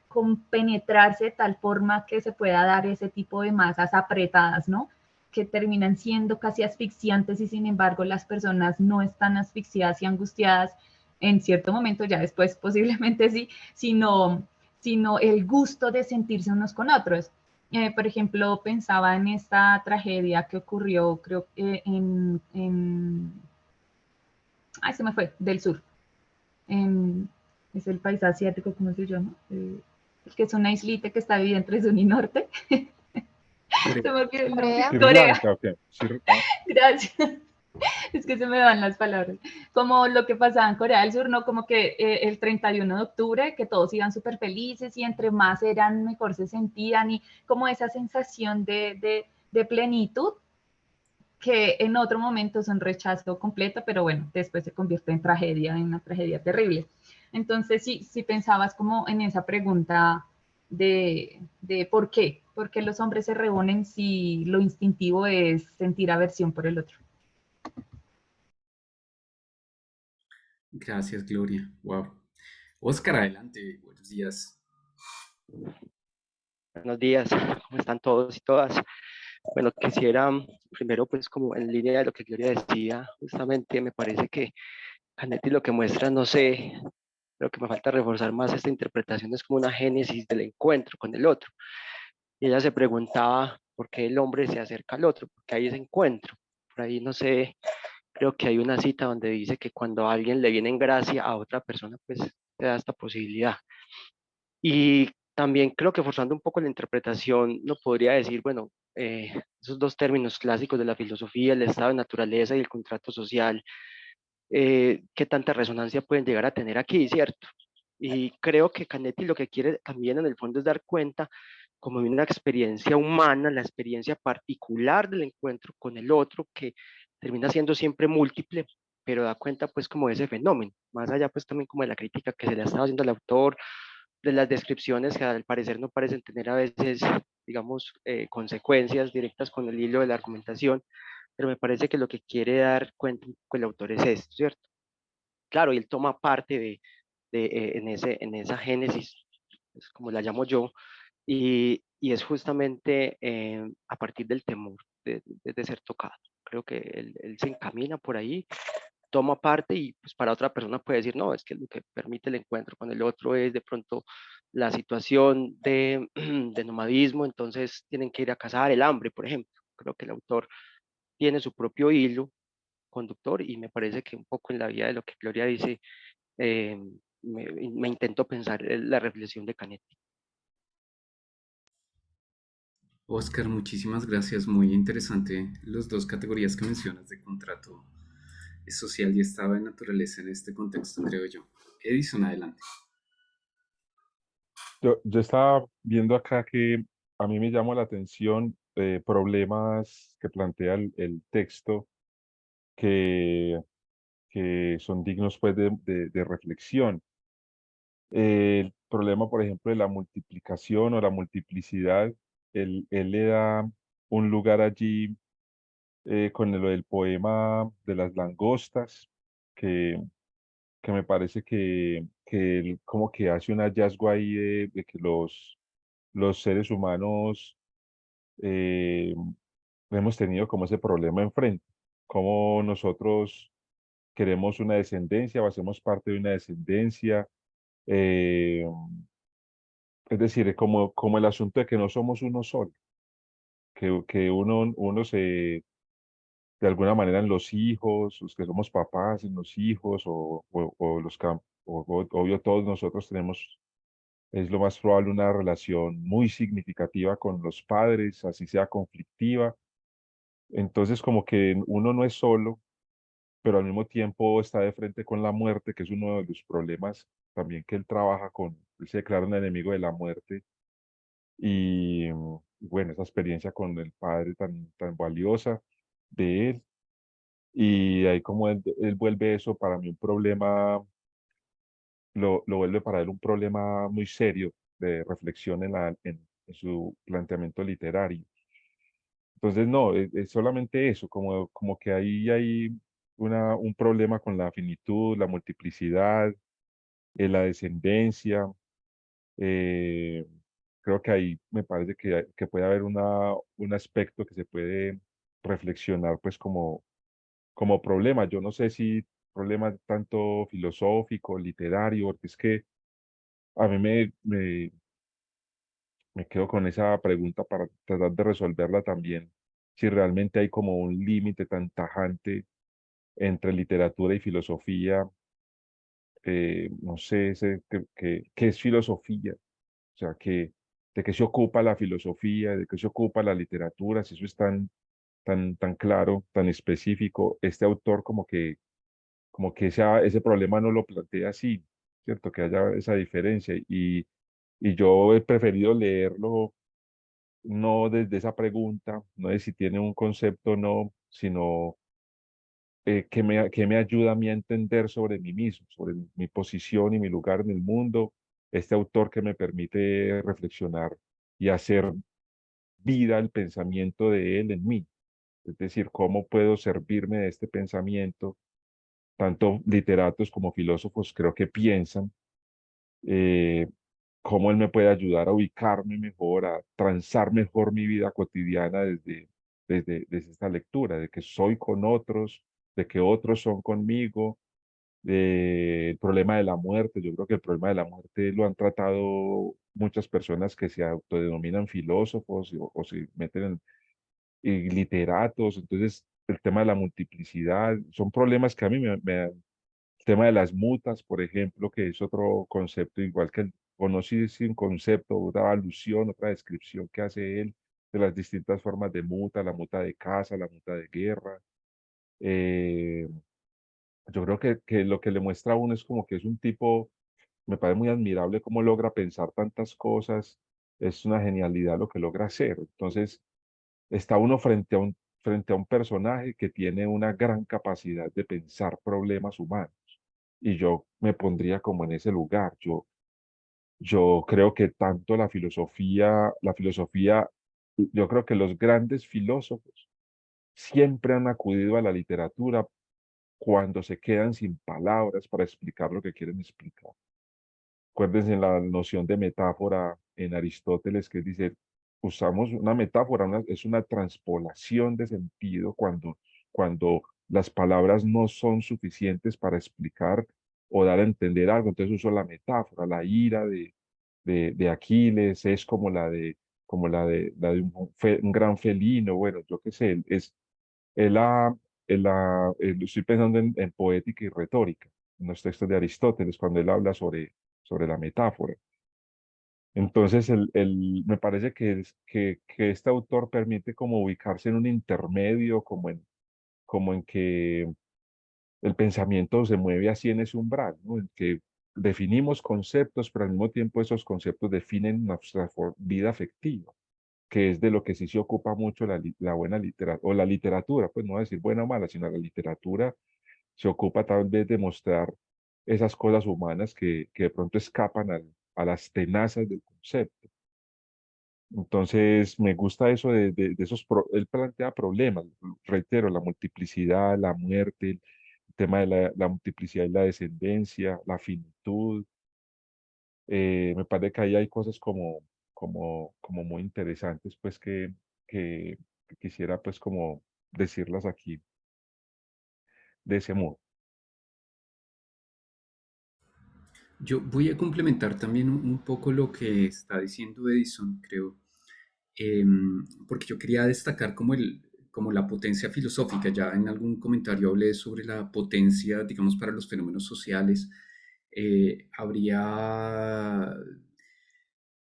compenetrarse de tal forma que se pueda dar ese tipo de masas apretadas, ¿no? Que terminan siendo casi asfixiantes, y sin embargo las personas no están asfixiadas y angustiadas en cierto momento, ya después posiblemente sí, sino el gusto de sentirse unos con otros. Por ejemplo, pensaba en esta tragedia que ocurrió, creo que ay, se me fue, del sur. Es el país asiático, ¿cómo se llama? El que es una islita que está dividida entre sur y norte. Se me olvidó el nombre.
Corea.
Sri
Corea.
Lanka, ok.
Gracias. Es que se me van las palabras. Como lo que pasaba en Corea del Sur, ¿no? Como que el 31 de octubre, que todos iban súper felices, y entre más eran, mejor se sentían, y como esa sensación de plenitud, que en otro momento es un rechazo completo, pero bueno, después se convierte en una tragedia terrible. Entonces, sí pensabas como en esa pregunta de por qué los hombres se reúnen si lo instintivo es sentir aversión por el otro.
Gracias, Gloria. Wow. Oscar, adelante. Buenos días.
Buenos días, ¿cómo están todos y todas? Bueno, quisiera primero, pues como en línea de lo que Gloria decía, justamente me parece que Canetti lo que muestra, no sé, lo que me falta reforzar más esta interpretación es como una génesis del encuentro con el otro. Y ella se preguntaba por qué el hombre se acerca al otro, porque hay ese encuentro. Por ahí, no sé, creo que hay una cita donde dice que cuando a alguien le viene en gracia a otra persona, pues te da esta posibilidad. Y también creo que forzando un poco la interpretación, no podría decir, bueno, esos dos términos clásicos de la filosofía, el estado de naturaleza y el contrato social, qué tanta resonancia pueden llegar a tener aquí, ¿cierto? Y creo que Canetti lo que quiere también en el fondo es dar cuenta como de una experiencia humana, la experiencia particular del encuentro con el otro, que termina siendo siempre múltiple, pero da cuenta pues como de ese fenómeno, más allá pues también como de la crítica que se le ha estado haciendo al autor, de las descripciones que al parecer no parecen tener a veces, digamos, consecuencias directas con el hilo de la argumentación, pero me parece que lo que quiere dar cuenta un poco el autor es esto, ¿cierto? Claro, y él toma parte en esa génesis, es como la llamo yo, y es justamente a partir del temor de ser tocado. Creo que él se encamina por ahí, toma parte y pues para otra persona puede decir, no, es que lo que permite el encuentro con el otro es de pronto la situación de nomadismo, entonces tienen que ir a cazar el hambre, por ejemplo. Creo que el autor tiene su propio hilo conductor y me parece que un poco en la vida de lo que Gloria dice, eh, me intento pensar la reflexión de Canetti.
Oscar, muchísimas gracias. Muy interesante las dos categorías que mencionas de contrato social y estado de naturaleza en este contexto, creo yo. Edison, adelante.
Yo estaba viendo acá que a mí me llamó la atención problemas que plantea el texto que, que son dignos pues de reflexión. El problema, por ejemplo, de la multiplicación o la multiplicidad, él le da un lugar allí con lo del poema de las langostas, que, que me parece que él como que hace un hallazgo ahí de que los seres humanos eh, hemos tenido como ese problema enfrente, como nosotros queremos una descendencia o hacemos parte de una descendencia. eh, es decir, es como el asunto de que no somos uno solo, que uno de alguna manera en los hijos, los que somos papás, en los hijos, o los obvio todos nosotros tenemos, es lo más probable, una relación muy significativa con los padres, así sea conflictiva. Entonces, como que uno no es solo, pero al mismo tiempo está de frente con la muerte, que es uno de los problemas también que él trabaja con, él se declara un enemigo de la muerte. Y bueno, esa experiencia con el padre tan valiosa de él. Y ahí como él vuelve eso para mí un problema, lo vuelve para él un problema muy serio de reflexión en su planteamiento literario. Entonces, no, es solamente eso, como que ahí hay un problema con la finitud, la multiplicidad, la descendencia. eh, Creo que ahí me parece que puede haber un aspecto que se puede reflexionar pues como problema. Yo no sé si problema tanto filosófico, literario, porque es que a mí me quedo con esa pregunta para tratar de resolverla también, si realmente hay como un límite tan tajante entre literatura y filosofía. No sé qué es filosofía, o sea, de qué se ocupa la filosofía, de qué se ocupa la literatura, si eso es tan claro, tan específico. Este autor como que ese problema no lo plantea así, ¿cierto? Que haya esa diferencia. Y yo he preferido leerlo no desde esa pregunta, no de si tiene un concepto o no, sino que me ayuda a mí a entender sobre mí mismo, sobre mi posición y mi lugar en el mundo. Este autor que me permite reflexionar y hacer vida el pensamiento de él en mí. Es decir, cómo puedo servirme de este pensamiento. Tanto literatos como filósofos creo que piensan eh, cómo él me puede ayudar a ubicarme mejor, a transar mejor mi vida cotidiana desde esta lectura, de que soy con otros, de que otros son conmigo, el problema de la muerte. Yo creo que el problema de la muerte lo han tratado muchas personas que se autodenominan filósofos o se meten y literatos. Entonces, el tema de la multiplicidad son problemas que a mí el tema de las mutas, por ejemplo, que es otro concepto, igual que o no sé si es un concepto, otra alusión, otra descripción que hace él de las distintas formas de muta, la muta de caza, la muta de guerra. Eh, yo creo que lo que le muestra a uno es como que es un tipo, me parece muy admirable cómo logra pensar tantas cosas, es una genialidad lo que logra hacer. Entonces, está uno frente a un personaje que tiene una gran capacidad de pensar problemas humanos. Y yo me pondría como en ese lugar. Yo creo que tanto yo creo que los grandes filósofos siempre han acudido a la literatura cuando se quedan sin palabras para explicar lo que quieren explicar. Acuérdense en la noción de metáfora en Aristóteles que dice, usamos una metáfora, es una transpolación de sentido cuando las palabras no son suficientes para explicar o dar a entender algo. Entonces uso la metáfora, la ira de Aquiles es como la de un gran felino, bueno, yo qué sé, él ha- estoy pensando en poética y retórica, en los textos de Aristóteles, cuando él habla sobre la metáfora. Entonces, me parece que este autor permite como ubicarse en un intermedio, como en que el pensamiento se mueve así en ese umbral, ¿no? En que definimos conceptos, pero al mismo tiempo esos conceptos definen nuestra vida afectiva, que es de lo que sí se ocupa mucho la buena literatura, o la literatura, pues no voy a decir buena o mala, sino la literatura se ocupa tal vez de mostrar esas cosas humanas que de pronto escapan a las tenazas del concepto. Entonces, me gusta eso de esos, él plantea problemas, reitero, la multiplicidad, la muerte, el tema de la multiplicidad y la descendencia, la finitud. Me parece que ahí hay cosas como muy interesantes, pues que quisiera pues como decirlas aquí de ese modo.
Yo voy a complementar también un poco lo que está diciendo Edison, creo, porque yo quería destacar como la potencia filosófica. Ya en algún comentario hablé sobre la potencia, digamos, para los fenómenos sociales. Habría,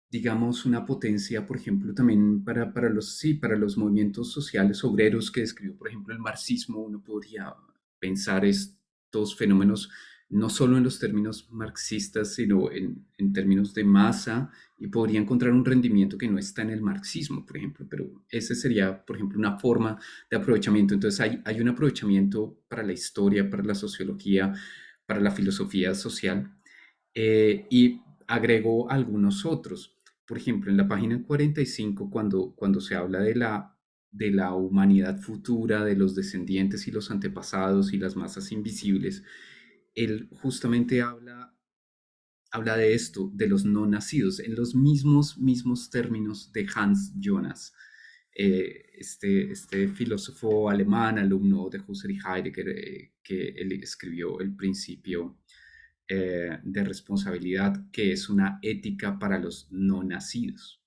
digamos, una potencia, por ejemplo, también sí, para los movimientos sociales obreros que describió, por ejemplo, el marxismo. Uno podría pensar estos fenómenos no solo en los términos marxistas, sino en términos de masa, y podría encontrar un rendimiento que no está en el marxismo, por ejemplo, pero ese sería, por ejemplo, una forma de aprovechamiento. Entonces hay un aprovechamiento para la historia, para la sociología, para la filosofía social, y agrego algunos otros. Por ejemplo, en la página 45, cuando se habla de la humanidad futura, de los descendientes y los antepasados y las masas invisibles, él justamente habla de esto, de los no nacidos, en los mismos términos de Hans Jonas, este filósofo alemán, alumno de Husserl y Heidegger, que él escribió el principio de responsabilidad, que es una ética para los no nacidos.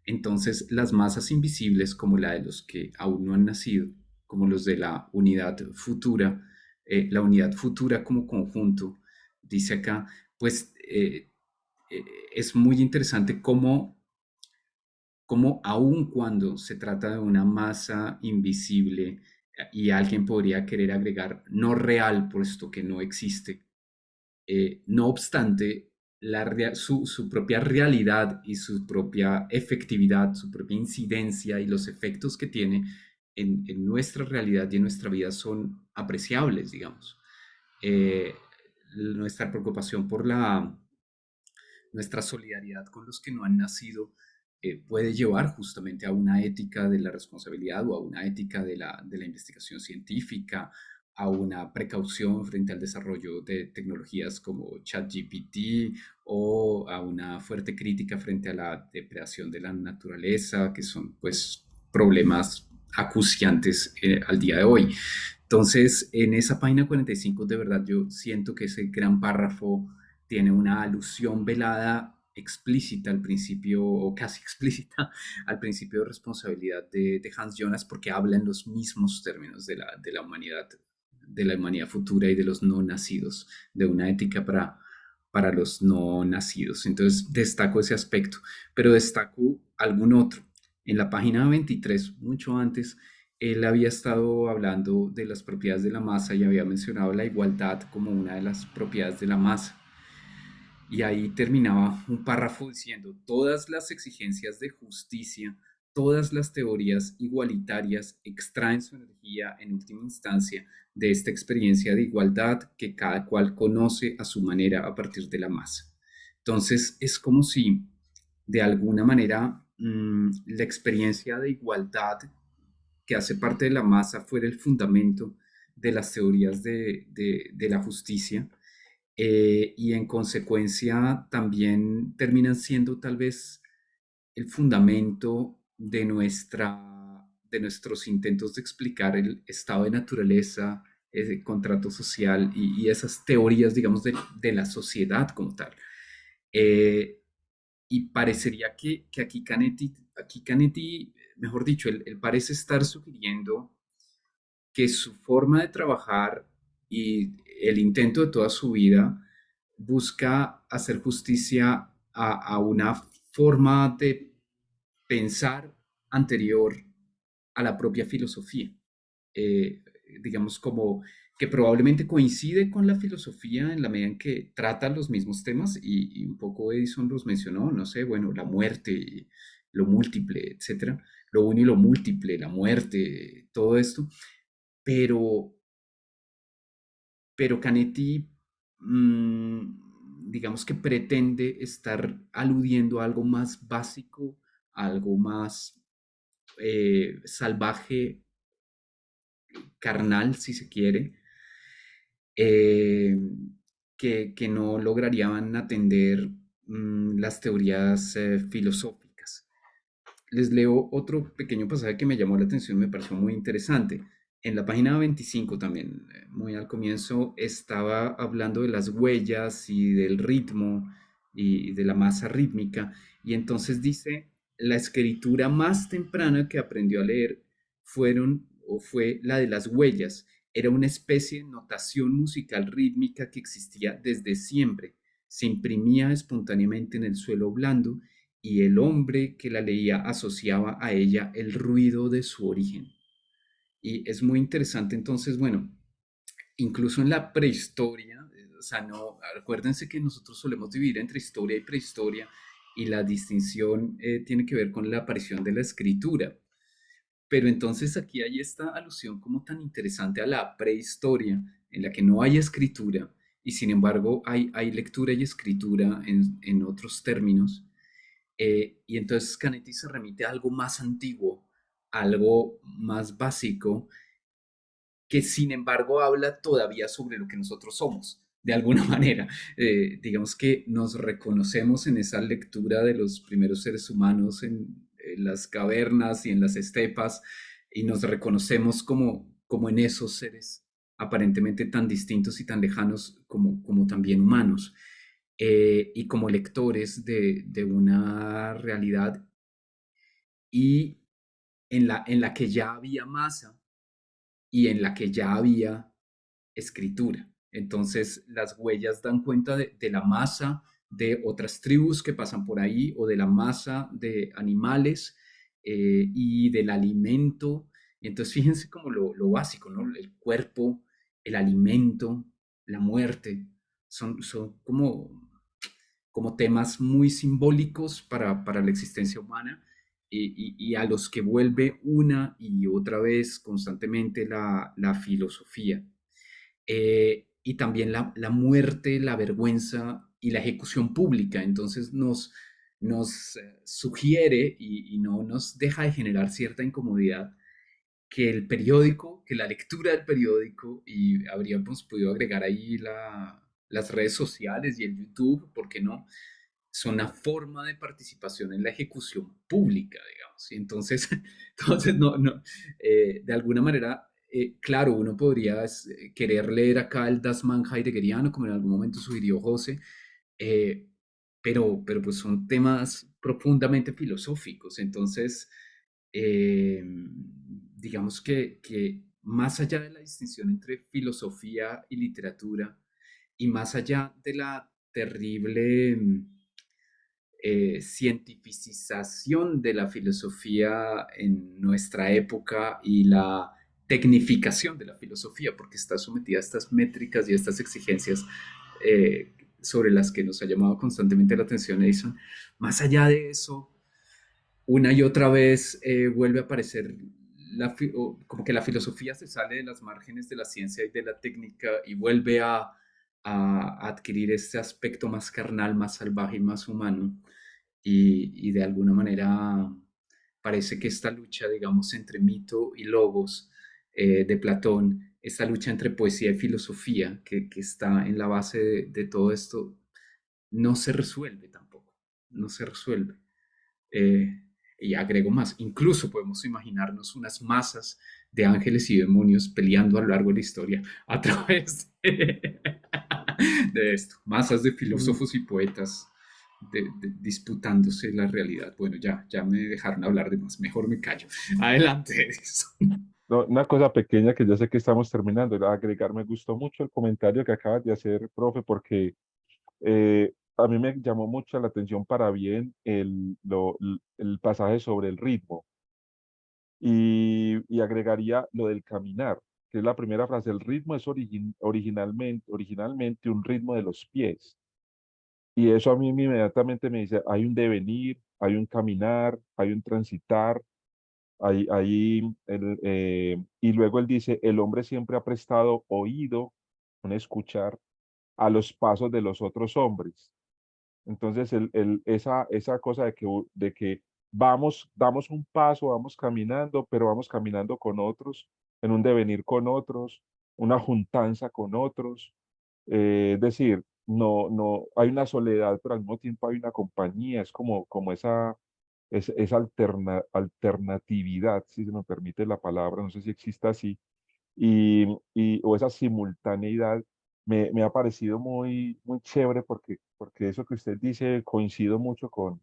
Entonces, las masas invisibles, como la de los que aún no han nacido, como los de la unidad futura como conjunto, dice acá, pues es muy interesante cómo aun cuando se trata de una masa invisible, y alguien podría querer agregar no real, puesto que no existe, no obstante, su propia realidad y su propia efectividad, su propia incidencia y los efectos que tiene en nuestra realidad y en nuestra vida son apreciables, digamos. Eh, Nuestra preocupación por nuestra solidaridad con los que no han nacido puede llevar justamente a una ética de la responsabilidad o a una ética de la investigación científica, a una precaución frente al desarrollo de tecnologías como ChatGPT, o a una fuerte crítica frente a la depredación de la naturaleza, que son pues problemas acuciantes al día de hoy. Entonces, en esa página 45, de verdad, yo siento que ese gran párrafo tiene una alusión velada explícita al principio, o casi explícita, al principio de responsabilidad de Hans Jonas, porque habla en los mismos términos de la humanidad futura y de los no nacidos, de una ética para los no nacidos. Entonces, destaco ese aspecto, pero destaco algún otro. En la página 23, mucho antes, él había estado hablando de las propiedades de la masa y había mencionado la igualdad como una de las propiedades de la masa. Y ahí terminaba un párrafo diciendo, todas las exigencias de justicia, todas las teorías igualitarias extraen su energía en última instancia de esta experiencia de igualdad que cada cual conoce a su manera a partir de la masa. Entonces es como si de alguna manera la experiencia de igualdad que hace parte de la masa fuera el fundamento de las teorías de la justicia, y en consecuencia también terminan siendo tal vez el fundamento de nuestros intentos de explicar el estado de naturaleza, ese contrato social y esas teorías, digamos, de la sociedad como tal. Eh, y parecería que aquí Canetti, mejor dicho, él parece estar sugiriendo que su forma de trabajar y el intento de toda su vida busca hacer justicia a una forma de pensar anterior a la propia filosofía. Eh, digamos como que probablemente coincide con la filosofía en la medida en que trata los mismos temas y un poco Edison los mencionó, no sé, bueno, la muerte, lo múltiple, etcétera, lo uno y lo múltiple, la muerte, todo esto, pero, pero Canetti, digamos que pretende estar aludiendo a algo más básico, a algo más salvaje, carnal, si se quiere, eh, que no lograrían atender las teorías filosóficas. Les leo otro pequeño pasaje que me llamó la atención, me pareció muy interesante. En la página 25 también, muy al comienzo, estaba hablando de las huellas y del ritmo y de la masa rítmica. Y entonces dice, la escritura más temprana que aprendió a leer fue la de las huellas. Era una especie de notación musical rítmica que existía desde siempre. Se imprimía espontáneamente en el suelo blando y el hombre que la leía asociaba a ella el ruido de su origen. Y es muy interesante entonces, bueno, incluso en la prehistoria, o sea, no, acuérdense que nosotros solemos dividir entre historia y prehistoria y la distinción tiene que ver con la aparición de la escritura. Pero entonces aquí hay esta alusión como tan interesante a la prehistoria, en la que no hay escritura y sin embargo hay lectura y escritura en otros términos. Y entonces Canetti se remite a algo más antiguo, algo más básico, que sin embargo habla todavía sobre lo que nosotros somos, de alguna manera. Digamos que nos reconocemos en esa lectura de los primeros seres humanos en las cavernas y en las estepas, y nos reconocemos como en esos seres aparentemente tan distintos y tan lejanos como también humanos, y como lectores de una realidad y en la que ya había masa y en la que ya había escritura. Entonces, las huellas dan cuenta de la masa de otras tribus que pasan por ahí o de la masa de animales, y del alimento. Y entonces, fíjense como lo básico, ¿no? El cuerpo, el alimento, la muerte, son como temas muy simbólicos para la existencia humana y a los que vuelve una y otra vez constantemente la filosofía. Y también la muerte, la vergüenza y la ejecución pública. Entonces nos sugiere y no nos deja de generar cierta incomodidad que el periódico, que la lectura del periódico, y habríamos podido agregar ahí las redes sociales y el YouTube, ¿por qué no? Son una forma de participación en la ejecución pública, digamos. Y entonces, entonces de alguna manera, claro, uno podría querer leer acá el Das Man heideggeriano, como en algún momento sugirió José, eh, pero pues son temas profundamente filosóficos. Entonces, digamos que más allá de la distinción entre filosofía y literatura, y más allá de la terrible cientificización de la filosofía en nuestra época y la tecnificación de la filosofía, porque está sometida a estas métricas y a estas exigencias sobre las que nos ha llamado constantemente la atención Edison. Más allá de eso, una y otra vez vuelve a aparecer como que la filosofía se sale de las márgenes de la ciencia y de la técnica y vuelve a adquirir este aspecto más carnal, más salvaje y más humano. Y de alguna manera parece que esta lucha, digamos, entre mito y logos de Platón, esta lucha entre poesía y filosofía que está en la base de todo esto, no se resuelve tampoco, no se resuelve. Eh, y agrego más, incluso podemos imaginarnos unas masas de ángeles y demonios peleando a lo largo de la historia a través de esto, masas de filósofos y poetas disputándose la realidad. Bueno, ya me dejaron hablar de más, mejor me callo. Adelante, Edison.
No, una cosa pequeña que ya sé que estamos terminando, era agregar, me gustó mucho el comentario que acabas de hacer, profe, porque a mí me llamó mucho la atención para bien el pasaje sobre el ritmo y agregaría lo del caminar, que es la primera frase. El ritmo es originalmente un ritmo de los pies. Y eso a mí inmediatamente me dice, hay un devenir, hay un caminar, hay un transitar, y luego él dice, el hombre siempre ha prestado oído, un escuchar, a los pasos de los otros hombres. Entonces, esa cosa de que damos un paso, vamos caminando, pero vamos caminando con otros, en un devenir con otros, una juntanza con otros. Es decir, no, hay una soledad, pero al mismo tiempo hay una compañía, es como esa alternatividad, si se me permite la palabra, no sé si existe así, o esa simultaneidad me ha parecido muy chévere porque eso que usted dice coincido mucho con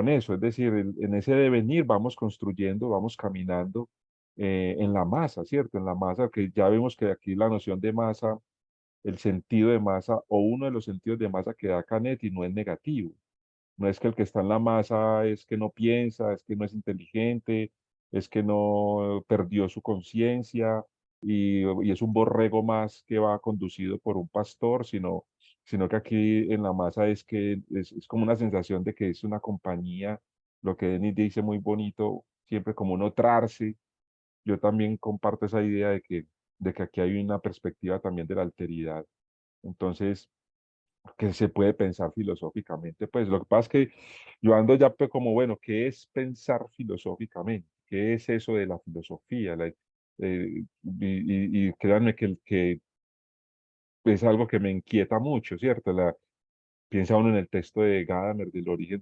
eso, es decir, en ese devenir vamos construyendo, vamos caminando en la masa, ¿cierto? En la masa, que ya vemos que aquí la noción de masa, el sentido de masa o uno de los sentidos de masa que da Canetti no es negativo. No es que el que está en la masa es que no piensa, es que no es inteligente, es que no perdió su conciencia y es un borrego más que va conducido por un pastor, sino que aquí en la masa es que es como una sensación de que es una compañía, lo que Denis dice muy bonito, siempre como un otrarse. Yo también comparto esa idea de que aquí hay una perspectiva también de la alteridad. Entonces, que se puede pensar filosóficamente. Pues lo que pasa es que yo ando ya como, bueno, ¿qué es pensar filosóficamente? ¿Qué es eso de la filosofía? Y créanme que es algo que me inquieta mucho, ¿cierto? Piensa uno en el texto de Gadamer del origen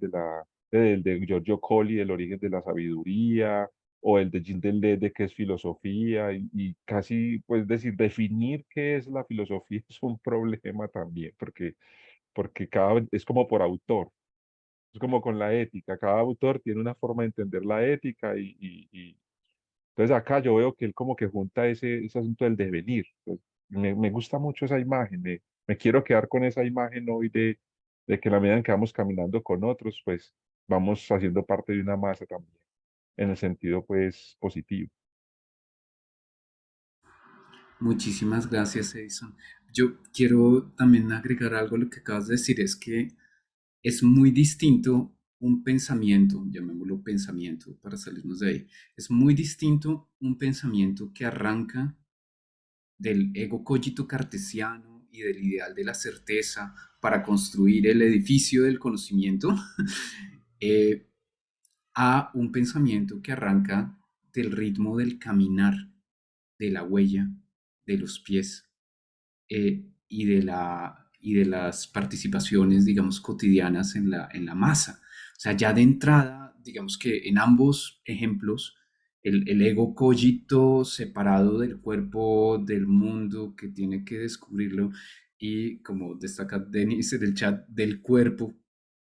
de Giorgio Colli, del origen de la sabiduría, o el de Gilles Deleuze de qué es filosofía, y casi, pues decir, definir qué es la filosofía es un problema también, porque es como por autor, es como con la ética, cada autor tiene una forma de entender la ética entonces acá yo veo que él como que junta ese asunto del devenir. Pues, me gusta mucho esa imagen, me quiero quedar con esa imagen hoy de que en la medida en que vamos caminando con otros, pues vamos haciendo parte de una masa también, en el sentido pues positivo.
Muchísimas gracias, Edison. Yo quiero también agregar algo a lo que acabas de decir, es que es muy distinto un pensamiento, llamémoslo pensamiento para salirnos de ahí, es muy distinto un pensamiento que arranca del ego cogito cartesiano y del ideal de la certeza para construir el edificio del conocimiento, eh, a un pensamiento que arranca del ritmo del caminar, de la huella, de los pies y de las participaciones, digamos, cotidianas en la masa. O sea, ya de entrada, digamos que en ambos ejemplos, el ego cogito separado del cuerpo, del mundo, que tiene que descubrirlo, y como destaca Denis en el chat, del cuerpo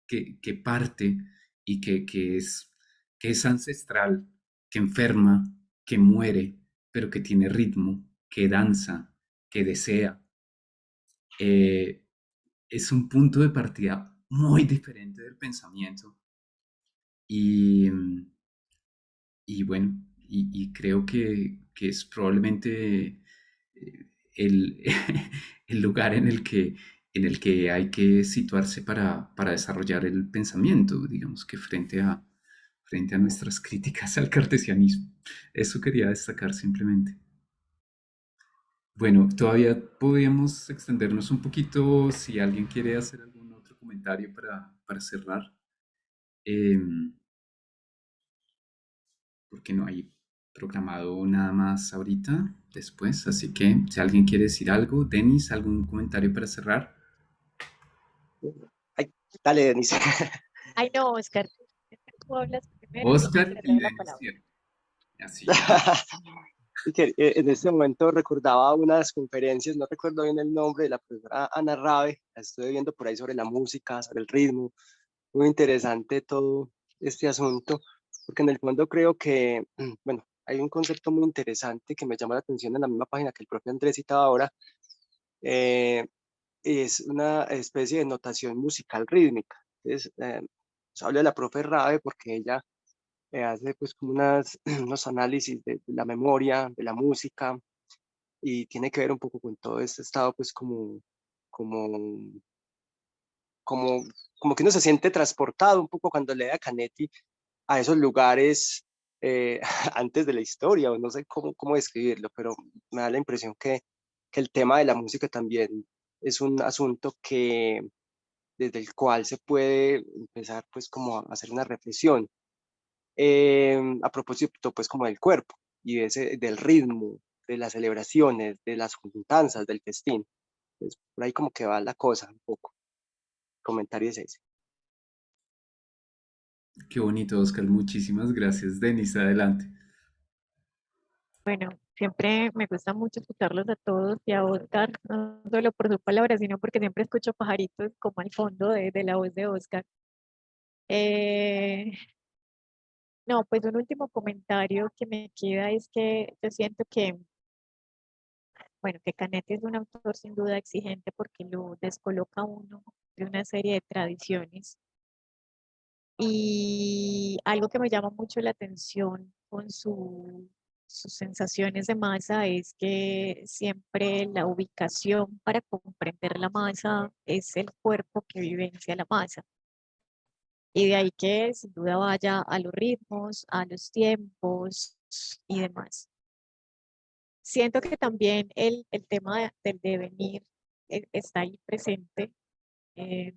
que parte y que es ancestral, que enferma, que muere, pero que tiene ritmo, que danza, que desea, eh, es un punto de partida muy diferente del pensamiento. Y, y bueno, y creo que es probablemente el, el lugar en el que hay que situarse para desarrollar el pensamiento, digamos que frente a nuestras críticas al cartesianismo. Eso quería destacar simplemente. Bueno, todavía podríamos extendernos un poquito si alguien quiere hacer algún otro comentario para cerrar. Em, Porque no hay programado nada más ahorita, después. Así que si alguien quiere decir algo, Denis, ¿algún comentario para cerrar?
Ay, dale, Denise.
Ay, no, Oscar, tú hablas primero y luego
Oscar
te
y
doy la
Denis,
palabra.
¿cierto? Así, bueno.
Y que, en este momento recordaba unas conferencias, no recuerdo bien el nombre, de la profesora Ana Rabe, la estuve viendo por ahí sobre la música, sobre el ritmo, muy interesante todo este asunto, porque en el fondo creo que, bueno, hay un concepto muy interesante que me llama la atención en la misma página que el propio Andrés citaba ahora, eh, es una especie de notación musical rítmica. Entonces, pues hablo de la profe Rabe porque ella hace pues como unos análisis de la memoria, de la música, y tiene que ver un poco con todo este estado pues como, como, como que uno se siente transportado un poco cuando lee a Canetti a esos lugares antes de la historia, o no sé cómo describirlo, pero me da la impresión que el tema de la música también es un asunto que desde el cual se puede empezar pues como a hacer una reflexión a propósito pues como del cuerpo y del ritmo, de las celebraciones, de las juntanzas, del festín. Entonces, por ahí como que va la cosa un poco. El comentario es ese.
Qué bonito, Oscar. Muchísimas gracias, Denis. Adelante.
Bueno, siempre me gusta mucho escucharlos a todos y a Oscar, no solo por sus palabras, sino porque siempre escucho pajaritos como al fondo de la voz de Oscar. Eh, no, pues un último comentario que me queda es que yo siento que, bueno, que Canetti es un autor sin duda exigente porque lo descoloca a uno de una serie de tradiciones. Y algo que me llama mucho la atención con sus sensaciones de masa es que siempre la ubicación para comprender la masa es el cuerpo que vivencia la masa. Y de ahí que sin duda vaya a los ritmos, a los tiempos y demás. Siento que también el tema del devenir está ahí presente. Eh,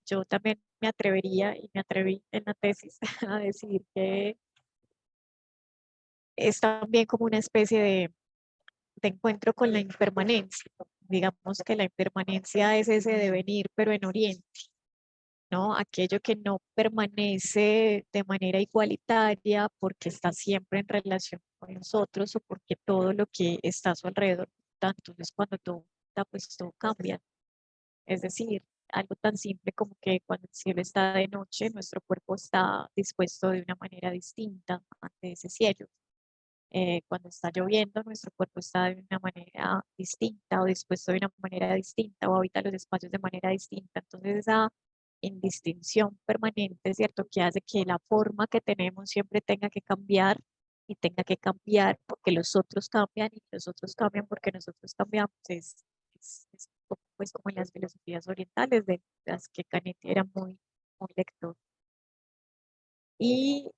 yo también me atrevería y me atreví en la tesis a decir que es también como una especie de encuentro con la impermanencia. Digamos que la impermanencia es ese devenir, pero en Oriente, ¿no? Aquello que no permanece de manera igualitaria porque está siempre en relación con nosotros o porque todo lo que está a su alrededor, entonces cuando todo, pues todo cambia. Es decir, algo tan simple como que cuando el cielo está de noche, nuestro cuerpo está dispuesto de una manera distinta ante ese cielo. Cuando está lloviendo, nuestro cuerpo está de una manera distinta o dispuesto de una manera distinta o habita los espacios de manera distinta. Entonces, esa indistinción permanente, ¿cierto? Que hace que la forma que tenemos siempre tenga que cambiar y tenga que cambiar porque los otros cambian y los otros cambian porque nosotros cambiamos. Es un poco, pues como en las filosofías orientales de las que Canetti era muy lector. Y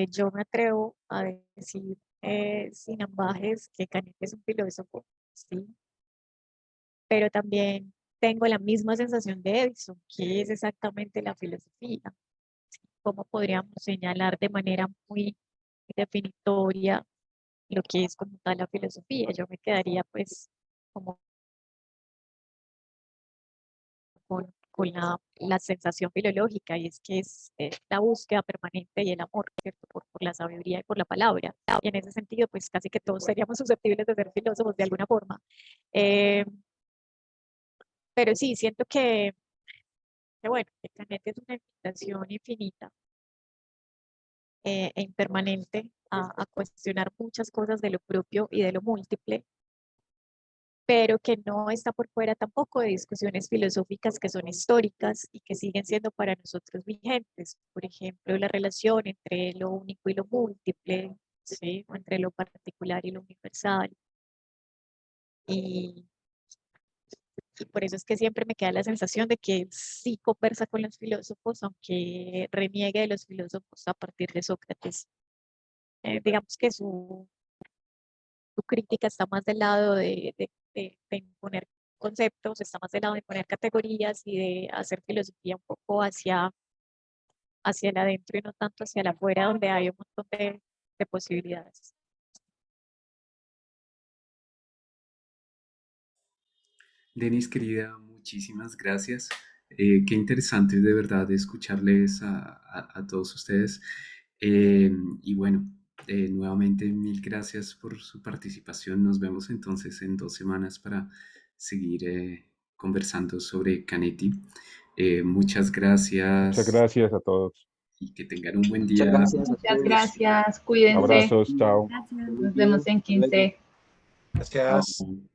yo me atrevo a decir sin ambajes que Canetti es un filósofo, sí, pero también tengo la misma sensación de Edison, que es exactamente la filosofía. ¿Cómo podríamos señalar de manera muy definitoria lo que es como tal la filosofía? Yo me quedaría pues como con la sensación filológica y es que es la búsqueda permanente y el amor, ¿cierto? Por la sabiduría y por la palabra. Y en ese sentido, pues casi que todos seríamos susceptibles de ser filósofos de alguna forma. Eh, pero sí, siento que bueno, que Canetti es una invitación infinita e impermanente a cuestionar muchas cosas de lo propio y de lo múltiple. pero que no está por fuera tampoco de discusiones filosóficas que son históricas y que siguen siendo para nosotros vigentes. Por ejemplo, la relación entre lo único y lo múltiple, ¿sí? O entre lo particular y lo universal. Y por eso es que siempre me queda la sensación de que sí conversa con los filósofos, aunque reniegue de los filósofos a partir de Sócrates. Digamos que su crítica está más del lado de imponer conceptos, está más del lado de poner categorías y de hacer filosofía un poco hacia el adentro y no tanto hacia el afuera, donde hay un montón de posibilidades.
Denis, querida, muchísimas gracias. Qué interesante de verdad escucharles a todos ustedes. Y bueno, nuevamente mil gracias por su participación. Nos vemos entonces en 2 semanas para seguir conversando sobre Canetti. Muchas
Muchas
gracias
gracias a todos.
y que tengan un buen
Muchas
día.
gracias a
Muchas
todos.
gracias, cuídense.
Abrazos, chao.
Gracias.
Nos vemos en 15.
Gracias.
Chao.